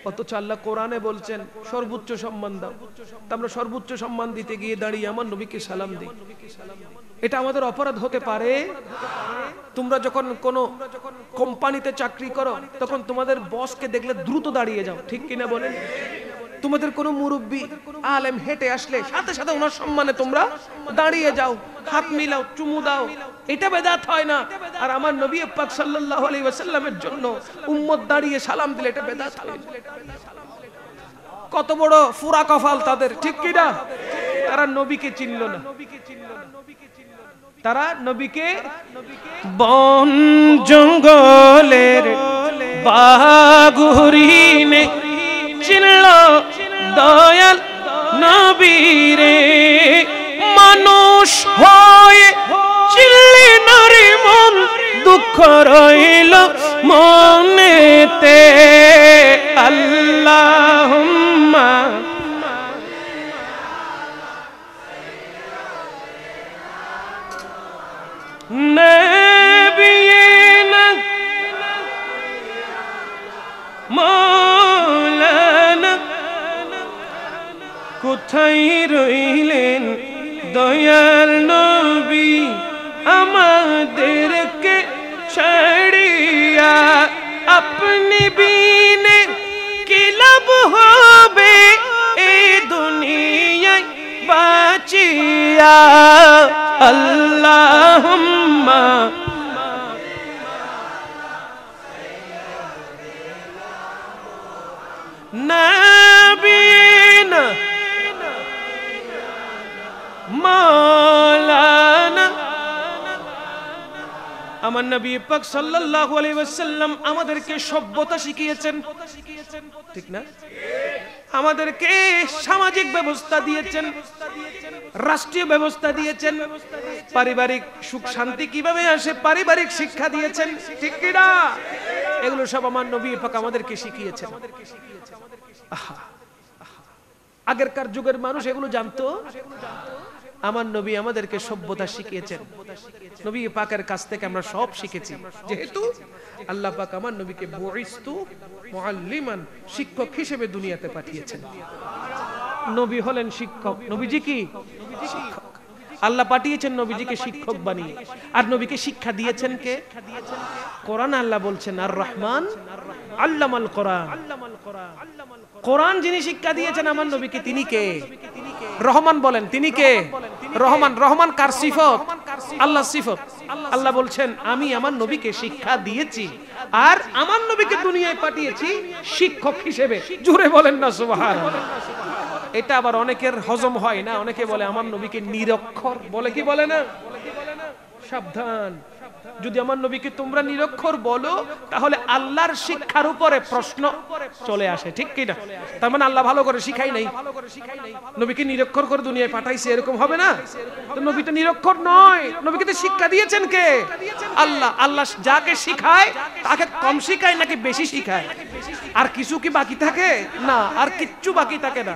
[SPEAKER 1] অথচ আল্লাহ কোরআনে বলছেন সর্বোচ্চ সম্মান দাও। আমরা সর্বোচ্চ সম্মান দিতে গিয়ে দাঁড়িয়ে আমার নবীকে সালাম দিই। এটা আমাদের অপরাধ হতে পারে? তোমরা যখন কোনো কোম্পানিতে চাকরি করো তখন তোমাদের বসকে দেখলে দ্রুত দাঁড়িয়ে যাও, ঠিক কিনা বলেন? তোমাদের কোনো মুরব্বী আলেম হেঁটে আসলে সাথে সাথে ওনার সম্মানে তোমরা দাঁড়িয়ে যাও, হাত মিলাও, চুমু দাও। এটা বেদাত হয় না। আর আমার নবী পাক সাল্লাল্লাহু আলাইহি ওয়াসাল্লামের জন্য উম্মত দাঁড়িয়ে সালাম দিলে এটা বেদাত হয়। কত বড় ফুরা কপাল তাদের, ঠিক কি না? তারা নবীকে চিনল না। তারা নবীকে বন জঙ্গলের বাগুরিনে চিনল দয়াল নবীরে। মানুষ হয়ে চিনলি নারী মন, দুঃখ রইল মনেতে। আল্লাহুম্মা নবিয়িনা মাওলানা। কোথায় রইলেন দয়াল নবী আমাদেরকে ছাড়িয়া? আপনি বিনে কি লাভ হবে এই দুনিয়ায় বাঁচিয়া? আল্লাহুম্মা নবিয়িনা মাওলানা। আমার নবী পাক সাল্লাল্লাহু আলাইহি ওয়াসাল্লাম আমাদেরকে সভ্যতা শিখিয়েছেন, ঠিক না? আমাদেরকে সামাজিক ব্যবস্থা দিয়েছেন, রাষ্ট্রীয় ব্যবস্থা দিয়েছেন, পারিবারিক সুখ শান্তি কিভাবে আসে পারিবারিক শিক্ষা দিয়েছেন, ঠিক কি না? এগুলো সব আমার নবী পাক আমাদেরকে শিখিয়েছেন। আগেরকার যুগের মানুষ এগুলো জানতো? আমার নবী আমাদেরকে সভ্যতা শিখিয়েছেন। নবী পাকের কাছ থেকে আমরা সব শিখেছি, যেহেতু আল্লাহ পাক আমার নবীকে বুইস্তু মুআল্লিমান, শিক্ষক হিসেবে দুনিয়াতে পাঠিয়েছেন। নবী হলেন শিক্ষক। নবীজি কি শিক্ষক? আল্লাহ পাঠিয়েছেন নবীজিকে শিক্ষক বানিয়ে। আর নবীকে শিক্ষা দিয়েছেন কে? কোরআন। আল্লাহ বলছেন আর রহমান আল্লামাল কোরআন। কোরআন যিনি শিক্ষা দিয়েছেন আমার নবীকে, তিনি কে? রহমান বলেন, তিনি কে? রহমান। রহমান কার সিফত? আল্লাহর সিফত। আল্লাহ বলছেন আমি আমার নবীকে শিক্ষা দিয়েছি আর আমার নবীকে দুনিয়ায় পাঠিয়েছি শিক্ষক হিসেবে। জোরে বলেন না সুবহানাল্লাহ। এটা আবার অনেকের হজম হয় না। অনেকে বলে আমার নবীকে নিরক্ষর বলে, কি বলে না? সাবধান, যদি আমার নবীকে তোমরা নিরক্ষর বলো তাহলে আল্লাহর শিক্ষার উপরে প্রশ্ন চলে আসে, ঠিক কি না? তার মানে আল্লাহ ভালো করে শিখাই নাই, নবীকে নিরক্ষর করে দুনিয়ায় পাঠাইছে, এরকম হবে না? তো নবী তো নিরক্ষর নয়, নবীকে তো শিক্ষা দিয়েছেন কে? আল্লাহ। আল্লাহ যাকে শিখায় তাকে কম শিখায় নাকি বেশি শিখায়? আর কিছু কি বাকি থাকে? না, আর কিচ্ছু বাকি থাকে না।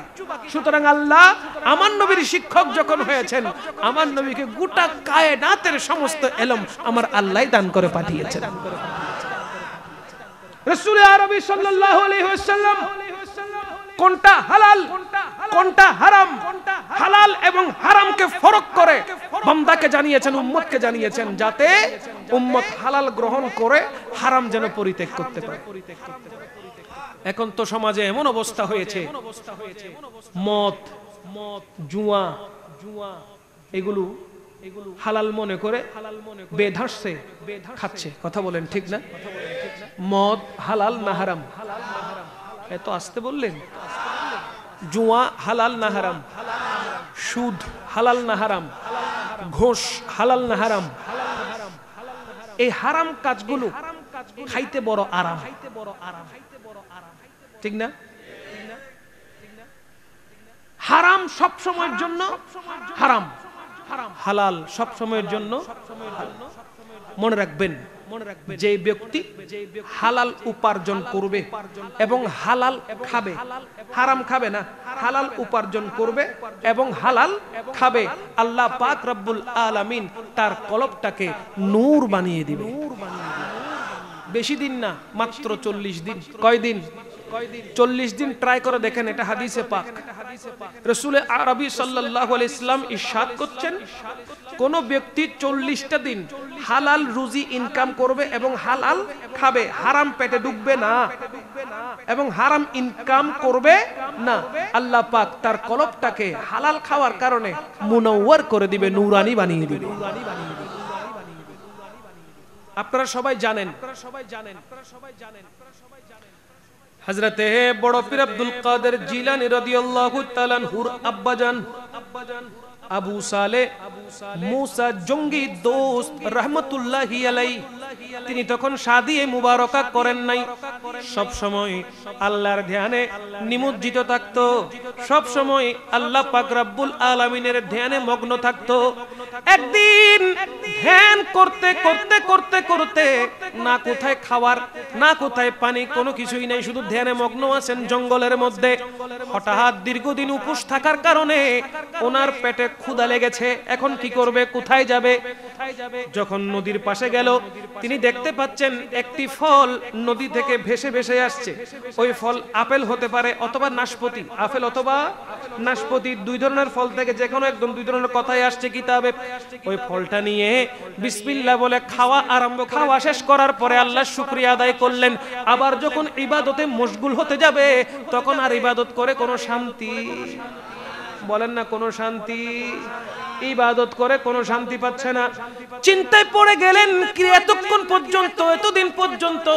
[SPEAKER 1] সুতরাং আল্লাহ আমার নবীর শিক্ষক যখন হয়েছেন, আমার নবীকে গোটা কায়নাতের সমস্ত ইলম আমার আল্লাহ দান করে পাঠিয়েছেন। রাসূল আরবী সাল্লাল্লাহু আলাইহি ওয়াসাল্লাম কোনটা হালাল কোনটা হারাম, হালাল এবং হারামকে ফরক করে বান্দাকে জানিয়েছেন, উম্মতকে জানিয়েছেন, যাতে উম্মত হালাল গ্রহণ করে হারাম যেন পরিত্যাগ করতে পারে। এখন তো সমাজে এমন অবস্থা হয়েছে, মদ, জুয়া এগুলো হালাল মনে করে বেধাসে খাচ্ছে। কথা বলেন ঠিক না? মদ হালাল না হারাম? এত আসতে বললেন। জুয়া হালাল না হারাম? সুদ হালাল না হারাম? ঘুষ হালাল না হারাম? এই হারাম কাজগুলো খাইতে বড় আরাম, ঠিক না? হারাম সব সময়ের জন্য হারাম, হালাল সব সময়ের জন্য। মনে রাখবেন, যে ব্যক্তি হালাল উপার্জন করবে এবং হালাল খাবে, হারাম খাবে না, হালাল উপার্জন করবে এবং হালাল খাবে, আল্লাহ পাক রব্বুল আলামিন তার কলবটাকে নূর বানিয়ে দিবে। বেশি দিন না, মাত্র 40 দিন। কয় দিন? 40 দিন ট্রাই করে দেখেন, এটা হাদিসে পাক। রাসূল আরবি সাল্লাল্লাহু আলাইহি সাল্লাম ইরশাদ করছেন, কোন ব্যক্তি 40টা দিন হালাল রুজি ইনকাম করবে এবং হালাল খাবে, হারাম পেটে ঢুকবে না এবং হারাম ইনকাম করবে না, আল্লাহ পাক তার কলবটাকে হালাল খাওয়ার কারণে মুনাওয়ার করে দিবে, নূরানি বানিয়ে দিবে। আপনারা সবাই জানেন, হযরতে বড় পীর আব্দুল কাদের জিলানী রাদিয়াল্লাহু তাআলা আনহুর আব্বাজান আবু সালে মুসা জঙ্গি দোস্ত রহমতুল্লাহি আলাইহি, তিনি তখন শাদিয়ে মুবারকা করেন নাই, সব সময় আল্লাহর ধ্যানে নিমজ্জিত থাকতো, সব সময় আল্লাহ পাক রব্বুল আলামিনের ধ্যানে মগ্ন থাকতো। একদিন ধ্যান করতে করতে করতে করতে না কোথায় খাবার, না কোথায় পানি, কোনো কিছুই নাই, শুধু ধ্যানে মগ্ন আছেন জঙ্গলের মধ্যে। হঠাৎ দীর্ঘদিন উপোস থাকার কারণে ওনার পেটে ক্ষুধা লেগেছে। এখন কি করবে, কোথায় যাবে? যখন নদীর পাশে গেল, তিনি দেখতে পাচ্ছেন একটি ফল নদী থেকে ভেসে ভেসে আসছে। ওই ফল আপেল হতে পারে অথবা নাশপাতি, আপেল অথবা নাশপাতি, দুই ধরনের ফল থেকে যে কোনো একদম, দুই ধরনের কথাই আসছে কিতাবে। ওই ফলটা নিয়ে বিসমিল্লাহ বলে খাওয়া আরম্ভ। খাওয়া শেষ করার পরে আল্লাহর শুকরিয়া আদায় করলেন। আবার যখন ইবাদতে মশগুল হতে যাবে, তখন আর ইবাদত করে কোনো শান্তি, বলেন না কোনো শান্তি, ইবাদত করে কোনো শান্তি পাচ্ছে না। চিন্তায় পড়ে গেলেন, এতক্ষণ পর্যন্ত, এতদিন পর্যন্ত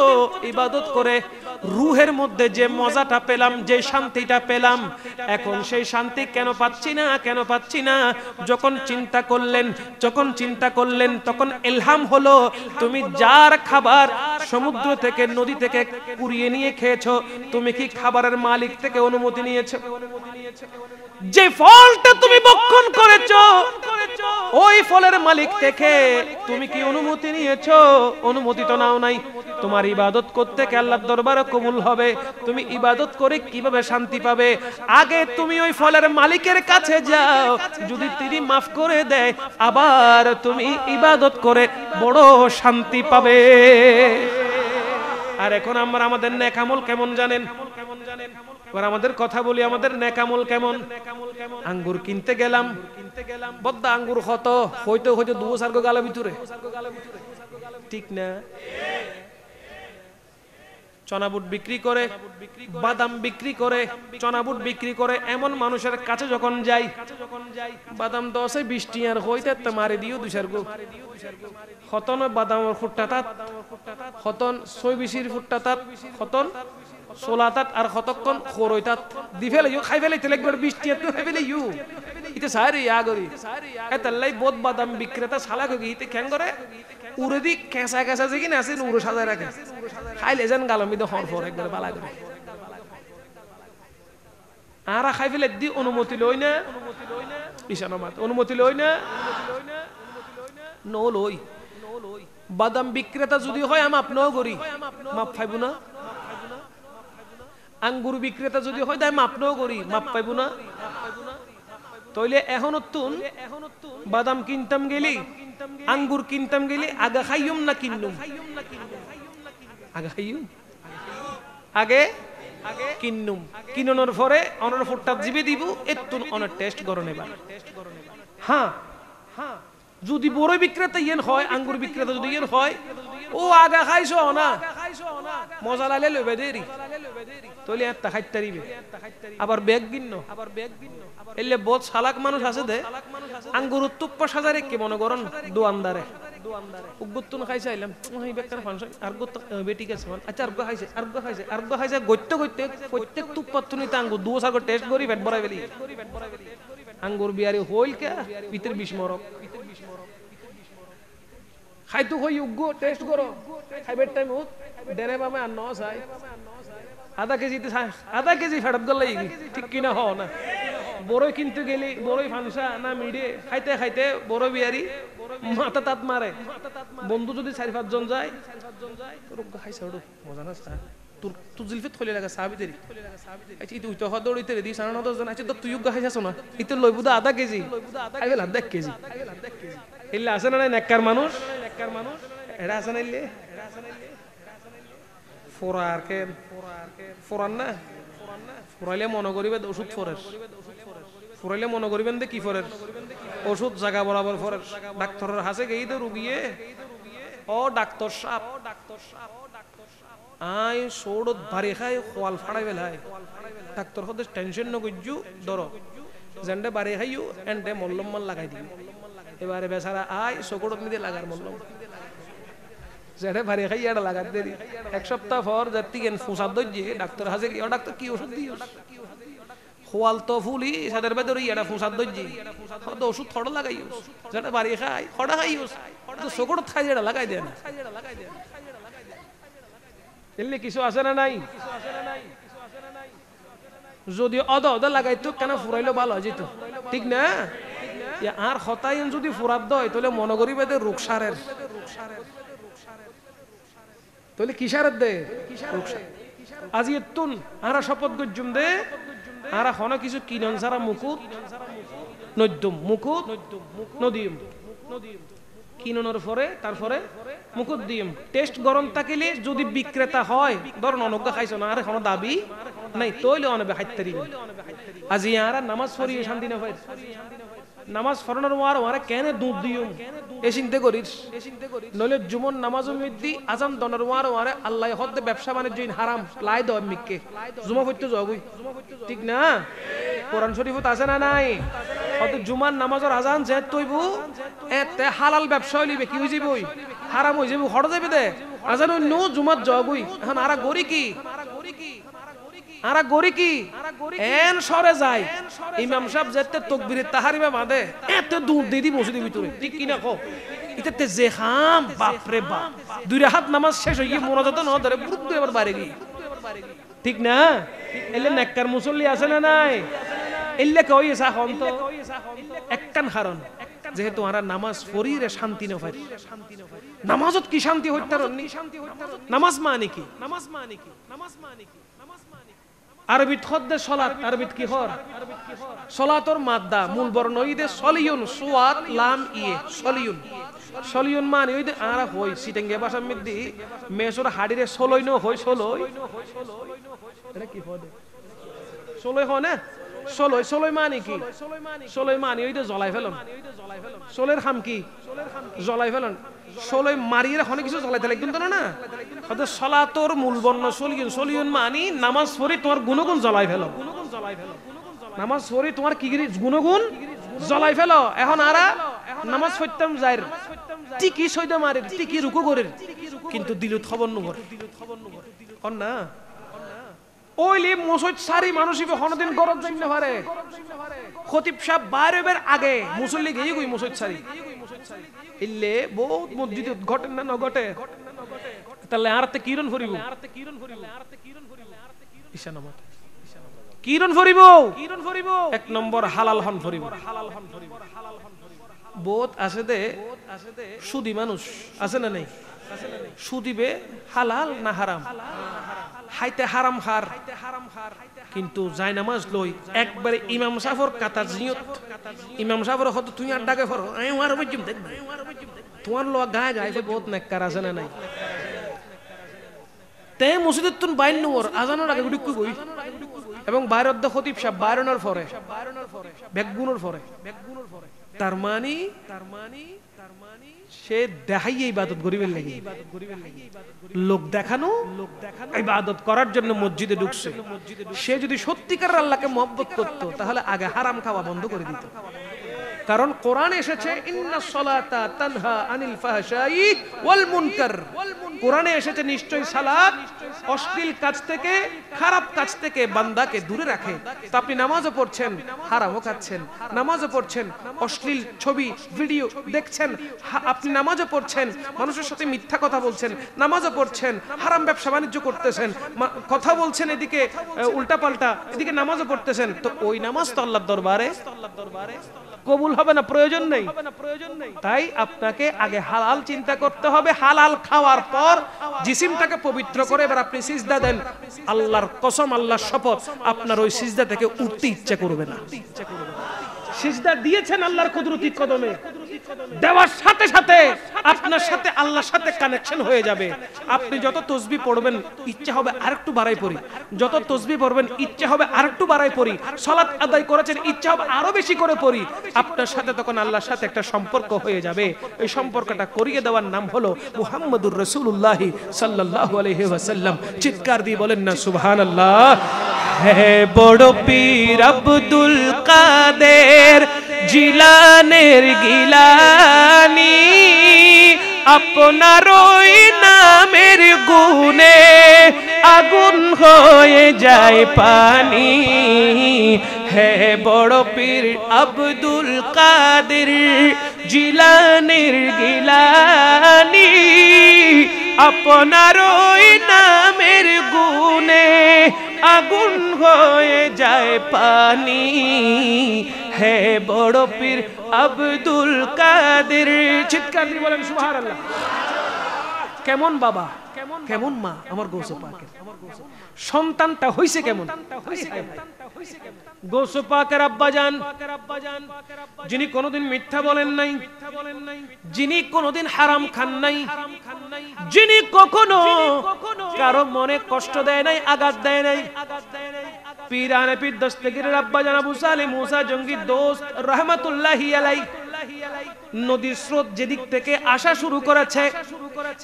[SPEAKER 1] ইবাদত করে রুহের মধ্যে যে মজাটা পেলাম, যে শান্তিটা পেলাম, এখন সেই শান্তি কেন পাচ্ছি না, কেন পাচ্ছি না? যখন চিন্তা করলেন তখন ইলহাম হলো, তুমি যার খাবার সমুদ্র থেকে, নদী থেকে কুড়িয়ে নিয়ে খেয়েছো, তুমি কি খাবারের মালিক থেকে অনুমতি নিয়েছো? যে ফলটা তুমি ভক্ষণ করেছো, ওই ফলের মালিক থেকে তুমি কি অনুমতি নিয়েছো? অনুমতি তো নাও নাই। তোমার ইবাদত করতে কে আল্লাহর দরবারে কবুল হবে? তুমি ইবাদত করে কিভাবে শান্তি পাবে? আগে তুমি ওই ফলের মালিকের কাছে যাও, যদি তিনি মাফ করে দেয়, আবার তুমি ইবাদত করে বড় শান্তি পাবে। আর এখন আমরা আমাদের নেক আমল কেমন জানেন? এবার আমাদের কথা বলি, আমাদের নেক আমল কেমন? আঙ্গুর কিনতে গেলাম, বদ্দা আঙ্গুর কত হইতে হইতে 2-4 গালা ভিতরে, ঠিক না? চনাবুট বিক্রি করে, বাদাম বিক্রি করে, চনাবুট বিক্রি করে, এমন মানুষের কাছে যখন যাই, বাদাম 10-20 টিয়ার হইতে মারি দিও 2-4 গো, হতন বাদামের ফুটটা তাত, হতন 6-20 ফুটটা তাত, হতন 16 তাত, আর কতক্ষণ খরই তাত দি ফেলে খাই ফেলে তেলে একবার 20 টিয়া তো খাই ফেলে ইউ ইতে সারি আগরি এতাল্লাই বহুত বাদাম বিক্রেতা শালা কই ইতে কেন করে উড়ে দি কেসা কেসা যে কিনা আছে উড়ে সাজায় রাখে, খাইলে যেন গালমি দে হরফর একবার বালা করে আরা খাই ফেলে দি অনুমতি লই না, ইশানামাত অনুমতি লই না, নো লই। বাদাম বিক্রেতা যদি হয় আমি আপনিও করি, মাপ পাইব না। আঙ্গুর বিক্রেতা যদি হয় তাই মাপ নাও করি, মাপ পাইব না। তাইলে এখন তুন বাদাম কিনতাম গেলি, আঙ্গুর কিনতাম গেলি, আগা খাইয়ুম না কিন্নুম? আগা খাইয়ুম, আগে কিন্নুম। কিননোর পরে অনর ফুটটা জিবে দিব, এতুন অনর টেস্ট করো নেবা। হ্যাঁ হ্যাঁ, যদি বড় বিক্রেতা ইয়েন হয়, আঙ্গুর বিক্রেতা যদি ইয়েন হয়, ও আগা খাইছো না, মজা লালে লইবে দেরি, তইলে একটা খাইতে দিবে। আবার ব্যাগ গিন্ন, এলে বহুত শালাক মানুষ আছে দে, আঙ্গুর তুপ্পা সাজারে কি মনে করেন দোয়ানদারে উগুতুন খাইছে আইলাম ওই বেকার ফাংশন আর গত বেটি গেছে আচ্ছা আর গো খাইছে আর গো খাইছে আর গো খাইছে গইতে গইতে প্রত্যেক তুপ্পা তুনিতে আঙ্গুর দুও সাগর টেস্ট করি পেট ভরাই ফেলি। আঙ্গুর বিয়ারি হইল কে ভিতর বিস্মরক খাইতো কই উগ্গো টেস্ট করো, খাইবের টাইম হত দেনে বামে আর ন চাই আধা কেজি ফেরত গেল ঠিক কিনা হ না। বড়ই কিনতে গেলে বড়ই ফানসা না মিডে খাইতে খাইতে বড় বিয়ারি মাথা তাত মারে বন্ধু যদি 4-5 জন যায় তোর খাইছে ওড়ো মজা না স্যার তোর তুই জিলফিত খলে লাগা সাবিতেরি আচ্ছা তুই তো হদড়িতে রে দি 9.5 জন আছে তো তুই খাইছাছ না ইতে লইবুদা আধা কেজি আইবেল আধা কেজি ইল্লা আছে না নেককার মানুষ এরা আছে না ইল্লে ফোরার কেন ফোরান না ফুরাইলে মনে করিবে ওষুধ ফরের ফুরাইলে মনে করিবেন দে কি ফরের ওষুধ জায়গা বরাবর ফরের ডাক্তারের হাসে গেই তো রুগিয়ে ও ডাক্তার সাপ আই সোড়ত ভারী খাই খোয়াল ফাড়াই বেলাই ডাক্তার হতে টেনশন নগজ্জু ধরো যেন্ডে বাড়ি খাইও এন্ডে মল্লম মাল লাগাই দিও এবারে বেচারা আই চকুরত মিদে লাগার মল্লম যেটা ভারী খাই এটা লাগাত দেরি 1 সপ্তাহ পর যাত্রী কেন ফুসাদ দিয়ে ডাক্তার হাজে গিয়ে ডাক্তার কি ওষুধ দিও খোয়াল তো ফুলি সাদের ভেতরে এটা ফুসাদ দিয়ে হয়তো ওষুধ থড় লাগাইও যেটা বাড়ি খাই খড়া খাইও তো চকুরত খাই যেটা লাগাই দেয় না এলে কিছু আছে না নাই যদি অদা লাগাইতো কেন ফুরাইলো ভালো হয় যেত ঠিক না আর হতাইন যদি ফুরাত দয় তাহলে মনে করিবে রোগ সারের তাহলে কিসারের দে আজি এতুন আরা শপথ গজ্জুম দে আরা হন কিছু কিনন সারা মুকুট নদ্যম মুকুট নদিম কিননের পরে তারপরে মুকুট দিম টেস্ট গরম থাকিলে যদি বিক্রেতা হয় ধরুন অনজ্ঞা খাইছ না আরে কোনো দাবি নাই তৈলে অনবে খাইতে আজি আরা নামাজ পড়িয়ে শান্তি না পাই নামাজ ফরনের ওয়ারে কেন দুধ দিও এ চিন্তা করিস নইলে জুমন নামাজ মিদ্দি আজান দনের ওয়ারে আল্লাহ হদ্দে ব্যবসা বাণিজ্য হারাম লাই দয় মিককে জুমা পড়তে যাবই ঠিক না কোরআন শরীফত আছে না নাই হয়তো জুমার নামাজের আজান যে তৈবু এতে হালাল ব্যবসা হইবে কি হয়ে যাবই হারাম হয়ে যাবো হড় যাবে দে আজান নো জুমার যাবই এখন আরা গরি কি আরা গরি কি এন সরে যায় ইমাম সাহেব যেতে তাকবীরে তাহরিমে বাঁধে এত দূর দিদি মসজিদের ভিতরে ঠিক কি না কো ইতে যে খাম বাপ রে বাপ দুই রাত নামাজ শেষ হয়ে গিয়ে মোনাজাত না ধরে বুক দিয়ে আবার বাইরে গিয়ে ঠিক না এলে নেককার মুসল্লি আছে না নাই এলে কই এসা হন তো এককান কারণ যেহেতু আরা নামাজ পড়ি রে শান্তি না পাই নামাজত কি শান্তি হইতার নামাজ মানে কি আরবিত খদ্দে সালাত আরবিত কি হর সালাতর মাদ্দা মূল বর্ণ ইদে সলিয়ুন সুয়াত লাম ইয়ে সলিয়ুন মানে ইদে আরা হই সিটেঙ্গে ভাষা মিদ্দি মেসুর হাড়িরে সলই ন হই সলই এটা কি হদে সলই হয় না সলই মানে কি সলই মানে ইদে জ্বলাই ফেলন সলের খাম কি জ্বলাই ফেলন সলই মারিয়ে হনে কিছু জ্বলাই ফেলে কিন্তু না হয়তো সলাতর মূল বর্ণ সলিয়ুন মানি নামাজ পড়ি তোমার গুণগুণ জ্বলাই ফেলো নামাজ পড়ি তোমার কি গুণগুণ জ্বলাই ফেলো এখন আরা নামাজ পড়তাম যাইর টিকি সইদা মারে টিকি রুকু করে কিন্তু দিলত খবর নগর অন না ওইলি মুসজিদ সারি মানুষিবে হনদিন গরজ জানতে পারে খতিব সাহেব বাইরের আগে মুসল্লি গিয়ে গই মুসজিদ সারি ইল্লে বহুত মসজিদে ঘটে না নঘটে তাহলে আরতে কিরণ ফরিব ঈশানামত কিরণ ফরিব এক নম্বর হালাল হন ফরিব বহুত আছে দে সুদি মানুষ আছে না নাই সুদিবে হালাল না হারাম হাইতে হারাম খার কিন্তু যায় নামাজ লই একবারে ইমাম সাহেবের কাতার জিয়ত ইমাম সাহেবের হয়তো তুই আর ডাকে ফর আমি ওয়ার বজিম দেখ তোমার লোক গায় গায় বহুত নেককার আছে না নাই তে মসজিদের তুন বাইন নর আজানের আগে গুডি কই এবং বাইরের দ খতিব সাহেব বাইরনের পরে বেগুনের পরে তার মানে সে দেখাই ইবাদত করিবেন লাগি লোক দেখানো ইবাদত করার জন্য মসজিদে ঢুকছে সে যদি সত্যিকার আল্লাহকে মহব্বত করত তাহলে আগে হারাম খাওয়া বন্ধ করে দিত কারণ কোরআন এসেছে ইন্নাস সালাতা তানহা আনিল ফাহশাই ওয়াল মুনকার। কোরআনে এসেছে নিশ্চয়ই সালাত অশ্লীল কাজ থেকে, খারাপ কাজ থেকে বান্দাকে দূরে রাখে। তো আপনি নামাজও পড়ছেন, হারামও খাচ্ছেন, নামাজও পড়ছেন, অশ্লীল ছবি ভিডিও দেখছেন, আপনি নামাজও পড়ছেন, মানুষের সাথে মিথ্যা কথা বলছেন, নামাজও পড়ছেন, হারাম ব্যবসা বাণিজ্য করতেছেন, কথা বলছেন এদিকে উল্টাপাল্টা, এদিকে নামাজও পড়তেছেন, তো ওই নামাজ তো আল্লাহর দরবারে কবুল হবে না, প্রয়োজন নেই। তাই আপনাকে আগে হালাল চিন্তা করতে হবে, হালাল খাওয়ার পর জিসিমটাকে পবিত্র করে এবার আপনি সিজদা দেন। আল্লাহর কসম, আল্লাহর শপথ, আপনার ওই সিজদা থেকে উঠতে ইচ্ছা করবে না। সিজদা দিয়েছেন আল্লাহর কুদরতি কদমে, দেওয়ার সাথে সাথে আপনার সাথে আল্লাহর সাথে কানেকশন হয়ে যাবে। আপনি যত তাসবিহ পড়বেন ইচ্ছা হবে আরেকটু বাড়াই পড়ি, যত তাসবিহ পড়বেন ইচ্ছা হবে আরেকটু বাড়াই পড়ি, সালাত আদায় করেছেন ইচ্ছা হবে আরো বেশি করে পড়ি। আপনার সাথে তখন আল্লাহর সাথে একটা সম্পর্ক হয়ে যাবে। এই সম্পর্কটা করিয়ে দেওয়ার নাম হলো মুহাম্মদুর রাসূলুল্লাহ সাল্লাল্লাহু আলাইহি ওয়াসাল্লাম। চিৎকার দিয়ে বলেন না সুবহানাল্লাহ। হে বড় পীর আব্দুল কাদের জিলানের গিলানি, আপনার ওই নামের গুণে আগুন হয়ে যায় পানি। হে বড় পীর আব্দুল কাদের জিলানের গিলানি, আপনার ওই নামের গুণে আগুন হয়ে যায় পানি। হে বড় পীর আব্দুল কাদের। চিৎকার দিয়ে বলেন সুবহানাল্লাহ। কেমন বাবা, কেমন মা আমার গৌসে পাকের, সন্তানটা হইছে কেমন? গৌসে পাকের আব্বাজান, যিনি কোনোদিন মিথ্যা বলেন নাই, যিনি কোনোদিন হারাম খান নাই, যিনি কখনো কারো মনে কষ্ট দেয় নাই, আঘাত দেয় নাই। পীরানে পীর দস্তগীরের আব্বাজান আবু সালেহ মুসা জঙ্গি দোস্ত রাহমাতুল্লাহি আলাইহি, নদীর স্রোত যেদিক থেকে আসা শুরু করেছে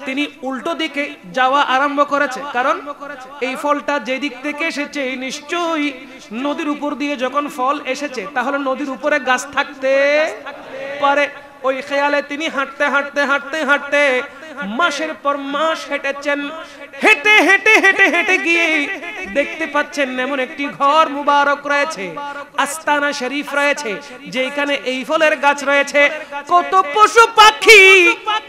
[SPEAKER 1] তিনি উল্টো দিকে যাওয়া আরম্ভ করেছে। কারণ এই ফলটা যেদিক থেকে এসেছে নিশ্চয়ই নদীর উপর দিয়ে যখন ফল এসেছে তাহলে নদীর উপরে গাছ থাকতে পারে। ওই খেয়ালে তিনি হাঁটতে হাঁটতে হাঁটতে হাঁটতে মাসের পর মাস হেঁটেছেন। হেঁটে হেঁটে হেঁটে হেঁটে গিয়ে দেখতে পাচ্ছেন এমন একটি ঘর মুবারক রয়েছে, আস্তানা শরীফ রয়েছে, যেখানে এই ফলের গাছ রয়েছে। কত পশু পাখি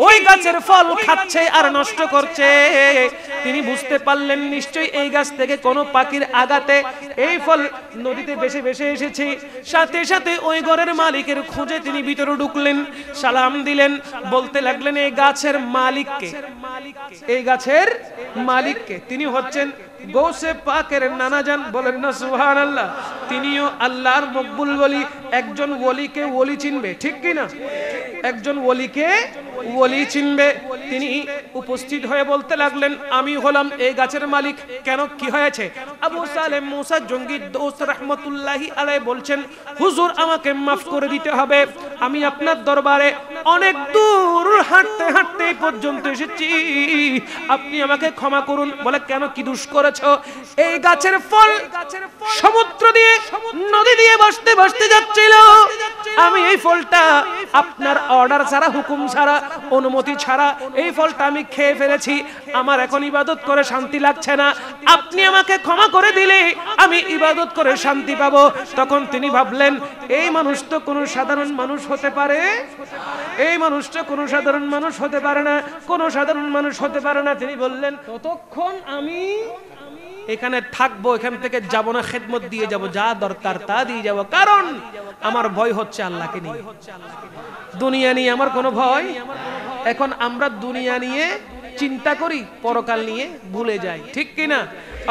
[SPEAKER 1] ওই গাছের ফল খাচ্ছে আর নষ্ট করছে। তিনি বুঝতে পারলেন নিশ্চয়ই এই গাছ থেকে কোনো পাখির আঘাতে এই ফল নদীতে ভেসে ভেসে এসেছে। সাথে সাথে ওই ঘরের মালিকের খোঁজে তিনি ভিতরে ঢুকলেন, সালাম দিলেন, বলতে লাগলেন এই গাছের মালিককে, এই গাছের মালিককে। তিনি হচ্ছেন গৌসে পাকের নানাজান, বলেন না সুবহানাল্লাহ। তিনিও আল্লাহর মকবুল ওলি। একজন ওলিকে ওলি চিনবে, ঠিক কি না? একজন ওলিকে ওলি চিনবে। তিনি উপস্থিত হয়ে বলতে লাগলেন আমি হলাম এই গাছের মালিক। কেন, কি হয়েছে? আবু সালেহ মুসা জঙ্গি দোস্ত রাহমাতুল্লাহি আলাইহি বলছেন হুজুর আমাকে মাফ করে দিতে হবে, আমি আপনার দরবারে অনেক দূর হাঁটতে হাঁটতে পর্যন্ত এসেছি, আপনি আমাকে ক্ষমা করুন। বলে কেন, কি দোষ করেছো? এই গাছের ফল সমুদ্র দিয়ে নদী দিয়ে ভাসতে ভাসতে যাচ্ছিল, আমি এই ফলটা আপনার অর্ডার ছাড়া, হুকুম ছাড়া, অনুমতি ছাড়া এই ফলটা আমি খেয়ে ফেলেছি। আমার এখন ইবাদত করে শান্তি লাগছে না, আপনি আমাকে ক্ষমা করে দিলে আমি ইবাদত করে শান্তি পাবো। তখন তিনি ভাবলেন এই মানুষ তো কোনো সাধারণ মানুষ হতে পারে, এই মানুষটা কোনো সাধারণ মানুষ হতে পারে না, কোনো সাধারণ মানুষ হতে পারে না। তিনি বললেন ততক্ষণ আমি এখানে থাকবো, এখান থেকে যাব না, খেদমত দিয়ে যাব, যা দরকার তা দিয়ে যাব। কারণ আমার ভয় হচ্ছে আল্লাহকে নিয়ে, দুনিয়া নিয়ে আমার কোনো ভয়। এখন আমরা দুনিয়া নিয়ে চিন্তা করি, পরকাল নিয়ে ভুলে যাই, ঠিক কিনা?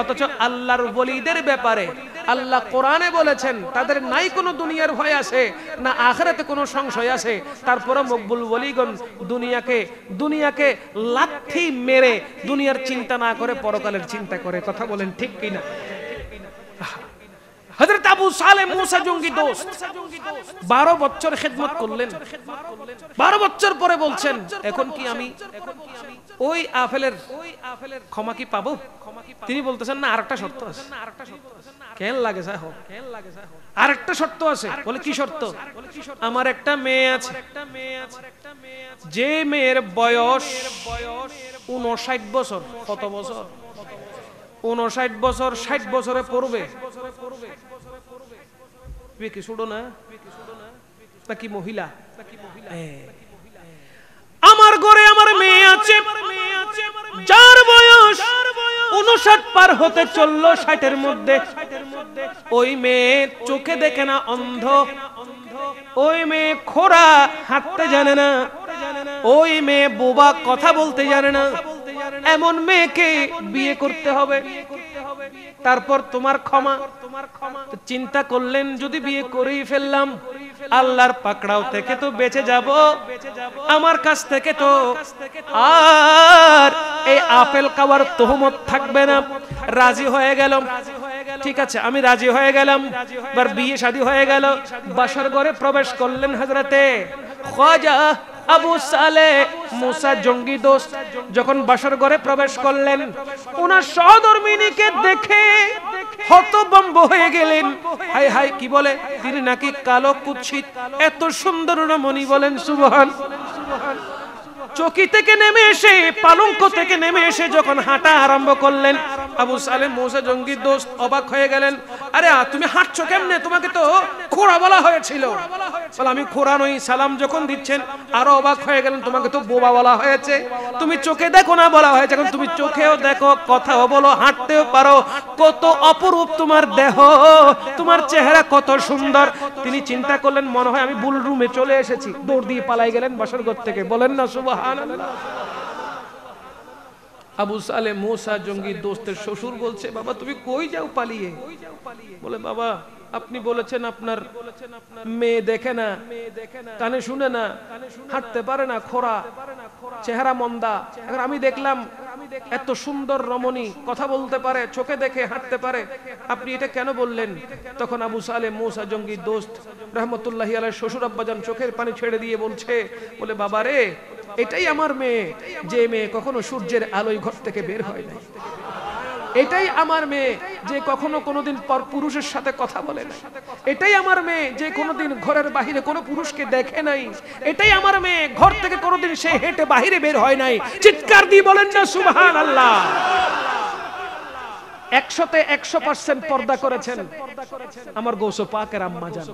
[SPEAKER 1] অথচ আল্লাহর ওলিদের ব্যাপারে আল্লাহ কোরআনে বলেছেন তাদের নাই কোনো দুনিয়ার ভয় আছে না আখিরাতে কোনো সংশয় আছে। তারপরে মকবুল ওলিগণ দুনিয়াকে লাথি মেরে দুনিয়ার চিন্তা না করে পরকালের চিন্তা করে। কথা বলেন ঠিক কিনা? হযরত আবু সালেহ মুসা জঙ্গি দোস্ত 12 বছর খেদমত করলেন। 12 বছর পরে বলছেন এখন কি আমি ওই আপেলের ক্ষমা কি পাবো? তিনি বলতেছেন না, আরেকটা শর্ত আছে। কেন লাগে স্যার? আরেকটা শর্ত আছে। বলে কি শর্ত? আমার একটা মেয়ে আছে, যে মেয়ের বয়স 59 বছর। কত বছর? 59 বছর। 60 বছরে পড়বে। কি ছোট না? নাকি মহিলা? আমার ঘরে আমার মেয়ে আছে, যার বয়স 59 পার হতে চললো 60-এর মধ্যে। ওই মেয়ে চোখে দেখে না, অন্ধ। ওই মেয়ে খোড়া, হাঁটতে জানে না। ওই মেয়ে বোবা, কথা বলতে জানে না। এমন মেয়েকে বিয়ে করতে হবে, তারপর তোমার ক্ষমা। চিন্তা করলেন যদি বিয়ে করেই ফেললাম, আল্লাহর পাকড়াও থেকে তো বেঁচে যাব, আমার কাছ থেকে তো আর এই আপেল খাওয়ার তোহমত থাকবে না। রাজি হয়ে গেলাম, ঠিক আছে আমি রাজি হয়ে গেলাম। এবার বিয়ে শাদী হয়ে গেল। বাসর ঘরে প্রবেশ করলেন হযরতে খাজা আবু সালেহ মুসা জঙ্গি দোস্ত। যখন বাসর ঘরে প্রবেশ করলেন, ওনার সহধর্মিনীকে দেখে হতভম্ব হয়ে গেলেন। হায় হায়, কি বলে? তিনি নাকি কালো কুৎসিত, এত সুন্দর রমণী। বলেন সুবহান। চৌকি থেকে নেমে এসে, পালঙ্ক থেকে নেমে এসে যখন হাঁটা আরম্ভ করলেন, আবু সালেহ মুসা জঙ্গি দোস্ত অবাক হয়ে গেলেন। আরে তুমি হাঁটছো কেমনে? তোমাকে তো খোড়া বলা হয়েছিল। বলে আমি খোড়া নই। সালাম যখন দিচ্ছেন আরো অবাক হয়ে গেলেন, তোমাকে তো বোবা বলা হয়েছে। তুমি চোখে দেখো না বলা হয়েছে, এখন তুমি চোখেও দেখো, কথাও বলো, হাঁটতেও পারো। কত অপরূপ তোমার দেহ, তোমার চেহারা কত সুন্দর। তিনি চিন্তা করলেন মনে হয় আমি ভুল রুমে চলে এসেছি, দৌড় দিয়ে পালাই গেলেন বাসর ঘর থেকে। বলেন না সুবহানাল্লাহ। আবু সালেহ মুসা জঙ্গি দোস্তের শ্বশুর বলছে, বাবা তুমি কই যাও পালিয়ে? বলে বাবা আপনি বলেছেন আপনার মেয়ে দেখে না, কানে শুনে না, হাঁটতে পারে না, খোড়া, চেহারা মন্দা। এখন আমি দেখলাম এত সুন্দর রমণী, কথা বলতে পারে, চোখে দেখে হাঁটতে পারে, আপনি এটা কেন বললেন? তখন আবু সালেহ মুসা জঙ্গি দোস্ত রহমতুল্লাহি আলাইহির শ্বশুর আব্বাজান চোখের পানি ছেড়ে দিয়ে বলছে, বলে বাবা রে, এটাই আমার মেয়ে, যে মেয়ে কখনো সূর্যের আলোয় ঘর থেকে বের হয় না। এটাই আমার মেয়ে, যে কখনো কোনোদিন পর পুরুষের সাথে কথা বলে না। এটাই আমার মেয়ে, যে কোনোদিন ঘরের বাহিরে কোনো পুরুষকে দেখে নাই। এটাই আমার মেয়ে, ঘর থেকে কোনোদিন সে হেঁটে বাহিরে বের হয় নাই। চিৎকার দিয়ে বলেন না সুবহানাল্লাহ। 100-তে 100% পর্দা করেছেন আমার গৌস পাকের আম্মাজান।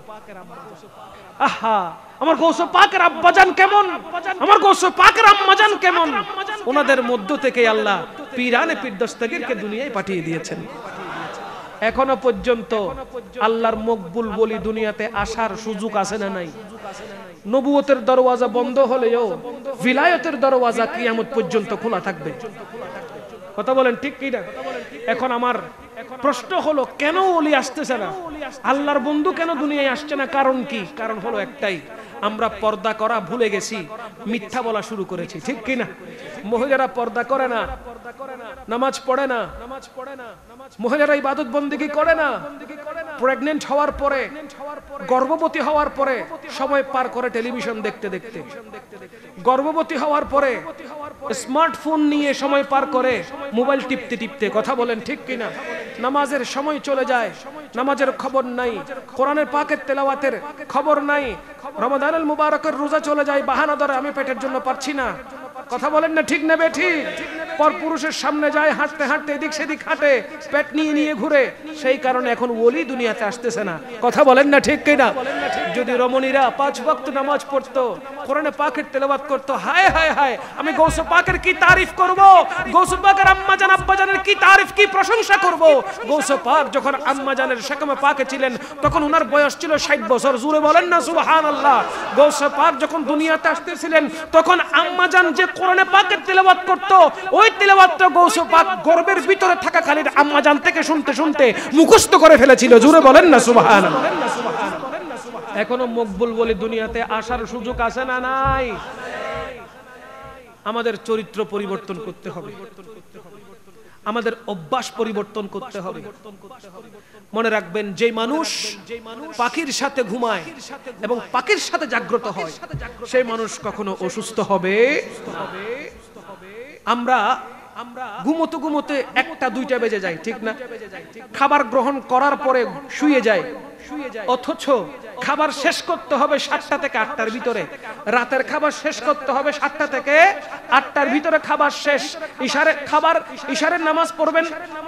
[SPEAKER 1] আহা, আমার গৌস পাকের আব্বাজান কেমন, আমার গৌস পাকের আম্মাজান কেমন। ওনাদের মধ্য থেকে আল্লাহ পীরানে পীর দস্তগীরকে দুনিয়ায় পাঠিয়ে দিয়েছেন। এখনো পর্যন্ত আল্লাহর মকবুল বলি দুনিয়াতে আসার সুযোগ আছে না নাই? নবুয়তের দরওয়াজা বন্ধ হলেও ভিলায়তের দরওয়াজা কিয়ামত পর্যন্ত খোলা থাকবে। কথা বলেন ঠিক কি না? এখন আমার প্রশ্ন হলো, কেন ওলি আসতেছে না? আল্লাহর বন্ধু কেন দুনিয়ায় আসছে না? কারণ কি? কারণ হলো একটাই, আমরা পর্দা করা ভুলে গেছি, মিথ্যা বলা শুরু করেছি। ঠিক কি না? মহিলারা পর্দা করে না, নামাজ পড়ে না, মহিলারা ইবাদত বন্দেগী করে না। প্রেগন্যান্ট হওয়ার পরে, গর্ভবতী হওয়ার পরে সময় পার করে টেলিভিশন দেখতে দেখতে। গর্ভবতী হওয়ার পরে স্মার্টফোন নিয়ে সময় পার করে মোবাইল টিপতে টিপতে। কথা বলেন ঠিক কিনা? নামাজের সময় চলে যায়, নামাজের খবর নাই, কোরআনের পাকের তেলাওয়াতের খবর নাই। রমাদানুল মুবারকের রোজা চলে যায়, বাহানা ধরে আমি পেটের জন্য পারছি না। কথা বলেন না ঠিক নেবে ঠিক? পর পুরুষের সামনে যায়, হাঁটতে হাঁটতে এদিক সেদিক হাঁটে, পেট নিয়ে নিয়ে ঘুরে। সেই কারণে এখন ওলি দুনিয়াতে আসতেছে না। কথা বলেন না ঠিক কিনা? যদি রমণীরা 5 ওয়াক্ত নামাজ পড়তো, কোরআনে পাকের তেলাওয়াত করতো, হায় হায় হায়, আমি গৌস পাকের কি তারিফ করব, গৌস পাকের আম্মাজান আব্বাজানের কি তারিফ, কি প্রশংসা করব। গৌস পাক যখন আম্মাজানের শাকামে পাকে ছিলেন তখন ওনার বয়স ছিল 60 বছর। জোরে বলেন না সুবহানাল্লাহ। গৌস পাক যখন দুনিয়াতে আসতেছিলেন তখন আম্মাজান যে কোরআনে পাকের তেলাওয়াত করতো, ওই তেলাওয়াতটা গৌস পাক গর্ভের ভিতরে থাকাকালীন আম্মাজান থেকে শুনতে শুনতে মুখস্থ করে ফেলেছিল। জোরে বলেন না সুবহানাল্লাহ। এখনো মকবুল বলে দুনিয়াতে আসার সুযোগ আছে না নাই? আমাদের চরিত্র পরিবর্তন করতে হবে। আমাদের অভ্যাস পরিবর্তন করতে হবে। মনে রাখবেন, যে মানুষ পাখির সাথে ঘুমায় এবং পাখির সাথে জাগ্রত হয়, সেই মানুষ কখনো অসুস্থ হবে। আমরা ঘুমোতে ঘুমোতে 1টা 2টা বেজে যায়, ঠিক না? খাবার গ্রহণ করার পরে শুয়ে যায়, অথচ খাবার শেষ করতে হবে 7টা থেকে 8টার ভিতরে। রাতের খাবার শেষ করতে হবে 7টা থেকে 8টার ভিতরে। খাবার শেষ, ইশারের নামাজ পড়বেন,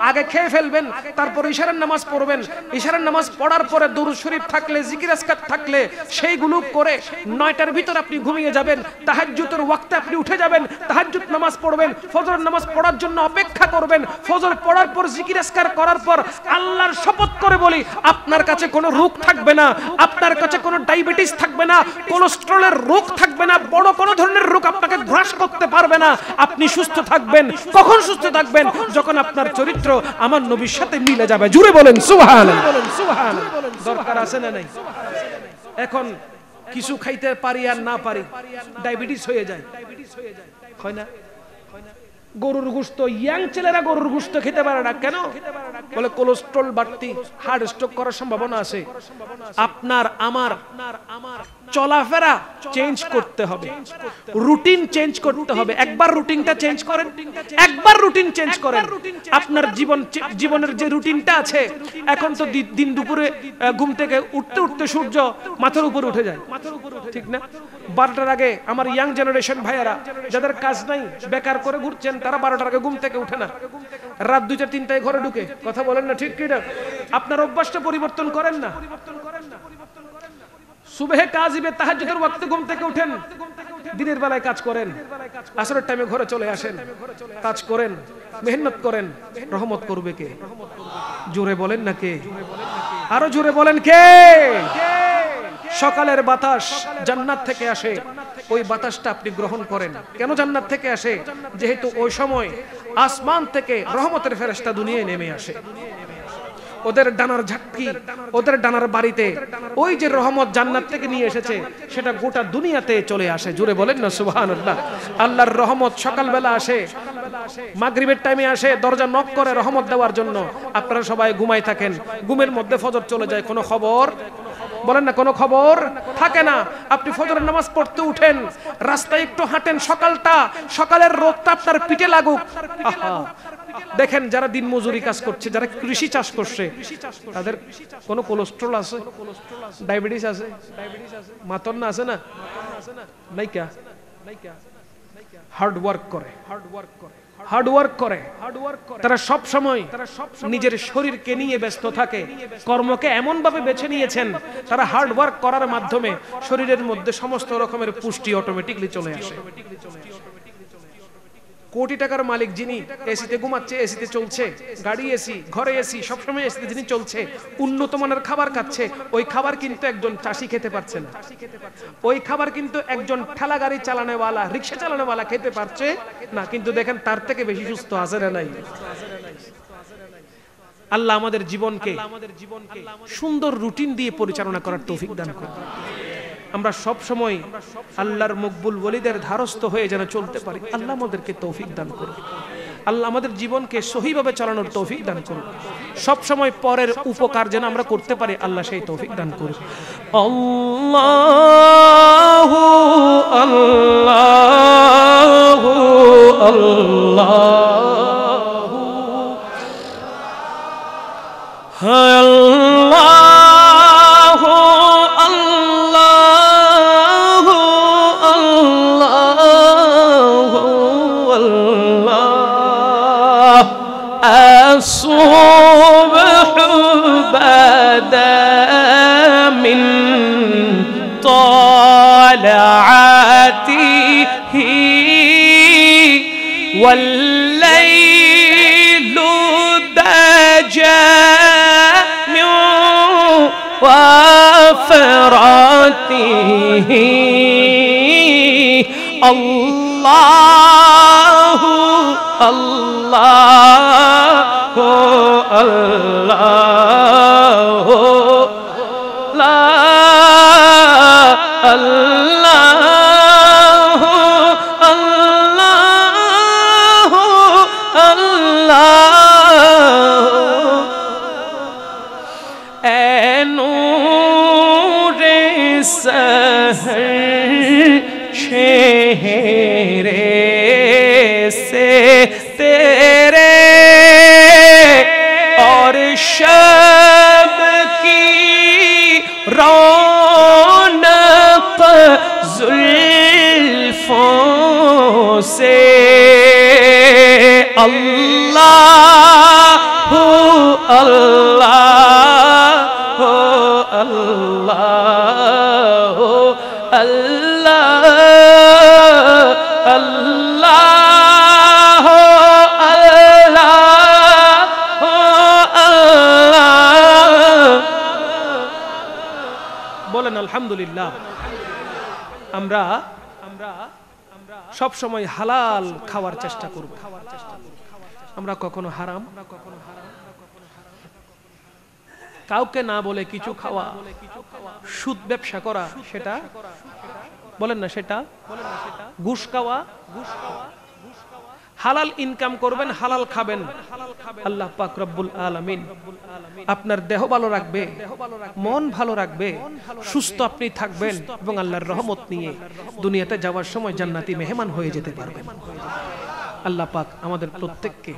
[SPEAKER 1] আগে খেয়ে ফেলবেন, তারপর ইশারের নামাজ পড়বেন। ইশারের নামাজ পড়ার পরে দরুদ শরীফ থাকলে, জিকির আজকার থাকলে সেইগুলো করে 9টার ভিতর আপনি ঘুমিয়ে যাবেন। তাহাজ্জুদের ওয়াক্তে আপনি উঠে যাবেন, তাহাজ্জুদ নামাজ পড়বেন, ফজরের নামাজ পড়ার জন্য অপেক্ষা করবেন। ফজর পড়ার পর জিকির আজকার করার পর আল্লাহর শপথ করে বলি, আপনার কাছে কোনো রোগ থাকবে না, আপনার কাছে কোনো ডায়াবেটিস থাকবে না, কোলেস্টেরলের রোগ থাকবে না, বড় কোনো ধরনের রোগ আপনাকে গ্রাস করতে পারবে না। আপনি সুস্থ থাকবেন। কখন সুস্থ থাকবেন? যখন আপনার চরিত্র আমার নবীর সাথে মিলে যাবে। জুড়ে বলেন সুবহানাল্লাহ। দরকার আছে না নাই? এখন কিছু খাইতে পারি আর না পারি, ডায়াবেটিস হয়ে যায়, হয় না? গরুর গোশত, ইয়াং ছেলেরা গরুর গোশত খেতে পারে না কেন? বলে কোলেস্টেরল বাড়তি, হার্ট স্ট্রোক করার সম্ভাবনা আছে। আপনার আমার চলাফেরা চেঞ্জ করতে হবে, রুটিন চেঞ্জ করতে হবে। একবার রুটিনটা চেঞ্জ করেন, একবার রুটিন চেঞ্জ করেন। আপনার জীবনের যে রুটিনটা আছে, এখন তো দিন দুপুরে ঘুম থেকে উঠতে উঠতে সূর্য মাথার উপরে উঠে যায়, ঠিক না? 12টার আগে আমার ইয়াং জেনারেশন ভাইয়ারা যাদের কাজ নাই, বেকার করে ঘুরছেন, তারা 12টার আগে ঘুম থেকে উঠে না, রাত 2টা 3টায় ঘরে ঢুকে। কথা বলেন না, ঠিক কি না? আপনার অভ্যাসটা পরিবর্তন করেন না। সুবহে কাজিবে তাহাজ্জুদের ওয়াক্তে ঘুম থেকে উঠেন, দিনের বেলায় কাজ করেন, আসরের টাইমে ঘরে চলে আসেন, কাজ করেন, মেহনত করেন। রহমত করবে কে? জোরে বলেন না কে? আরো জোরে বলেন কে? সকালের বাতাস জান্নাত থেকে আসে, ওই বাতাসটা আপনি গ্রহণ করেন। কেন জান্নাত থেকে আসে? যেহেতু ওই সময় আসমান থেকে রহমতের ফেরেশতা দুনিয়ায় নেমে আসে। ওদের ডানার ঝাঁকি, ওদের ডানার বাড়িতে ওই যে রহমত জান্নাত থেকে নিয়ে এসেছে, সেটা গোটা দুনিয়াতে চলে আসে। জুড়ে বলেন না সুবহানাল্লাহ। আল্লাহর রহমত সকালবেলা আসে, মাগরিবের টাইমে আসে, দরজা নক করে রহমত দেওয়ার জন্য। আপনারা সবাই ঘুমাই থাকেন, ঘুমের মধ্যে ফজর চলে যায়, কোনো খবর বলেন না, কোনো খবর থাকে না। আপনি ফজরের নামাজ পড়তে উঠেন, রাস্তায় একটু হাঁটেন, সকালের রোদটা আপনার পিঠে লাগুক। দেখেন, যারা দিন মজুরি কাজ করছে, যারা কৃষি চাষ করছে, তাদের কোনো কোলেস্টেরল আছে, ডায়াবেটিস আছে, মাতন্না আছে না? নাইকা। হার্ড ওয়ার্ক করে, তারা সব সময় নিজের শরীরকে নিয়ে ব্যস্ত থাকে। কর্মকে এমন ভাবে বেছে নিয়েছেন, তারা হার্ড ওয়ার্ক করার মাধ্যমে শরীরের মধ্যে সমস্ত রকমের পুষ্টি অটোমেটিকলি চলে আসে। কোটি টাকার মালিক যিনি এসিতে ঘুমাচ্ছে, এসিতে চলছে, গাড়ি এসি, ঘরে এসি, সবসময় এসিতে যিনি চলছে, উন্নত মানের খাবার খাচ্ছে, ওই খাবার কিন্তু একজন চাষি খেতে পারছে না। ওই খাবার কিন্তু একজন ঠেলা গাড়ি চালানোওয়ালা, রিক্সা চালানোওয়ালা খেতে পারছে না। কিন্তু দেখেন, তার থেকে বেশি সুস্থ আছে না নাই? আল্লাহ আমাদের জীবনকে সুন্দর রুটিন দিয়ে পরিচালনা করার তৌফিক দান করুন। আমরা সব সময় আল্লাহর মকবুল ওলিদের ধারস্থ হয়ে যেন চলতে পারি, আল্লাহ আমাদেরকে তৌফিক দান করুন। আল্লাহ আমাদের জীবনকে সহিভাবে চালানোর তৌফিক দান করুন। সব সময় পরের উপকার যেন আমরা করতে পারি, আল্লাহ সেই তৌফিক দান করুন। আল্লাহু আল্লাহু আল্লাহু আল্লাহু আল্লাহু আল্লাহ। الصبح بدا من طلعته والليل دجى من وفراته الله الله الله لا الله الله الله नूरे सहर चेहरे से तेरे और शब की रौनक जुल्फों से अल्लाह हो अल्लाह हो अल्लाह हो अल्लाह अल्लाह हो अल्लाह हो अल्लाह बोलेन अल्हम्दुलिल्लाह। আমরা সব সময় হালাল খাওয়ার চেষ্টা করব। আমরা কখনো হারাম, কাউকে না বলে কিছু খাওয়া, সুদ ব্যবসা করা, সেটা বলেন না, সেটা ঘুষ খাওয়া, হালাল ইনকাম করবেন, হালাল খাবেন। আল্লাহ পাক রব্বুল আলামিন আপনার দেহ ভালো রাখবে, মন ভালো রাখবে, সুস্থ আপনি থাকবেন এবং আল্লাহর রহমত নিয়ে দুনিয়াতে যাওয়ার সময় জান্নাতি মেহমান হয়ে যেতে পারবেন। আল্লাহ পাক আমাদের প্রত্যেককে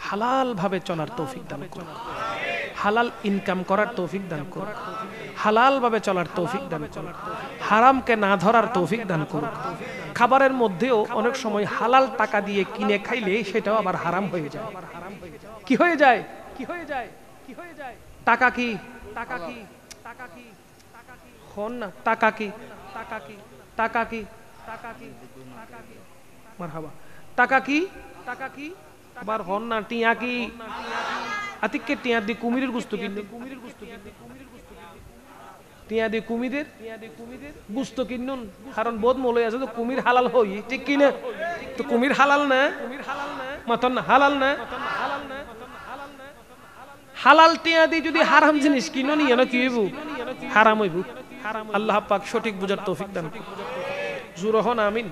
[SPEAKER 1] হালাল ভাবে চলার তৌফিক দান করুন, হালাল ইনকাম করার তৌফিক দান করুন, হালাল ভাবে চলার তৌফিক দান করুন, হারামকে না ধরার তৌফিক দান করুন। খাবারের মধ্যেও অনেক সময় হালাল টাকা দিয়ে কিনে খাইলে সেটাও আবার হারাম হয়ে যায়। কি হয়ে যায়? কি হয়ে যায়? কি হয়ে যায়? টাকা কি? টাকা কি? টাকা কি? টাকা কি? হন না, টাকা কি? টাকা কি? টাকা কি? টাকা কি? টাকা কি? মারহাবা। টাকা কি? টাকা কি? আবার হন না, টিয়া কি? আতিককে টিয়া দি কুমিরের গুস্ত কিনবে, কুমিরের গুস্ত কিনবে, কুমিরের গুস্ত কিনবে, টিয়া দি কুমিরের গুস্ত কিনুন, কারণ বোধ মলে আছে তো কুমির হালাল হই, ঠিক কি না? তো কুমির হালাল না, কুমির হালাল না, মতন হালাল না, হালাল না, হালাল টিয়া দি যদি হারাম জিনিস কিনো নি এনো কি হইব? হারাম হইব। আল্লাহ পাক সঠিক বুঝার তৌফিক দান করুন। জোরে হন আমিন।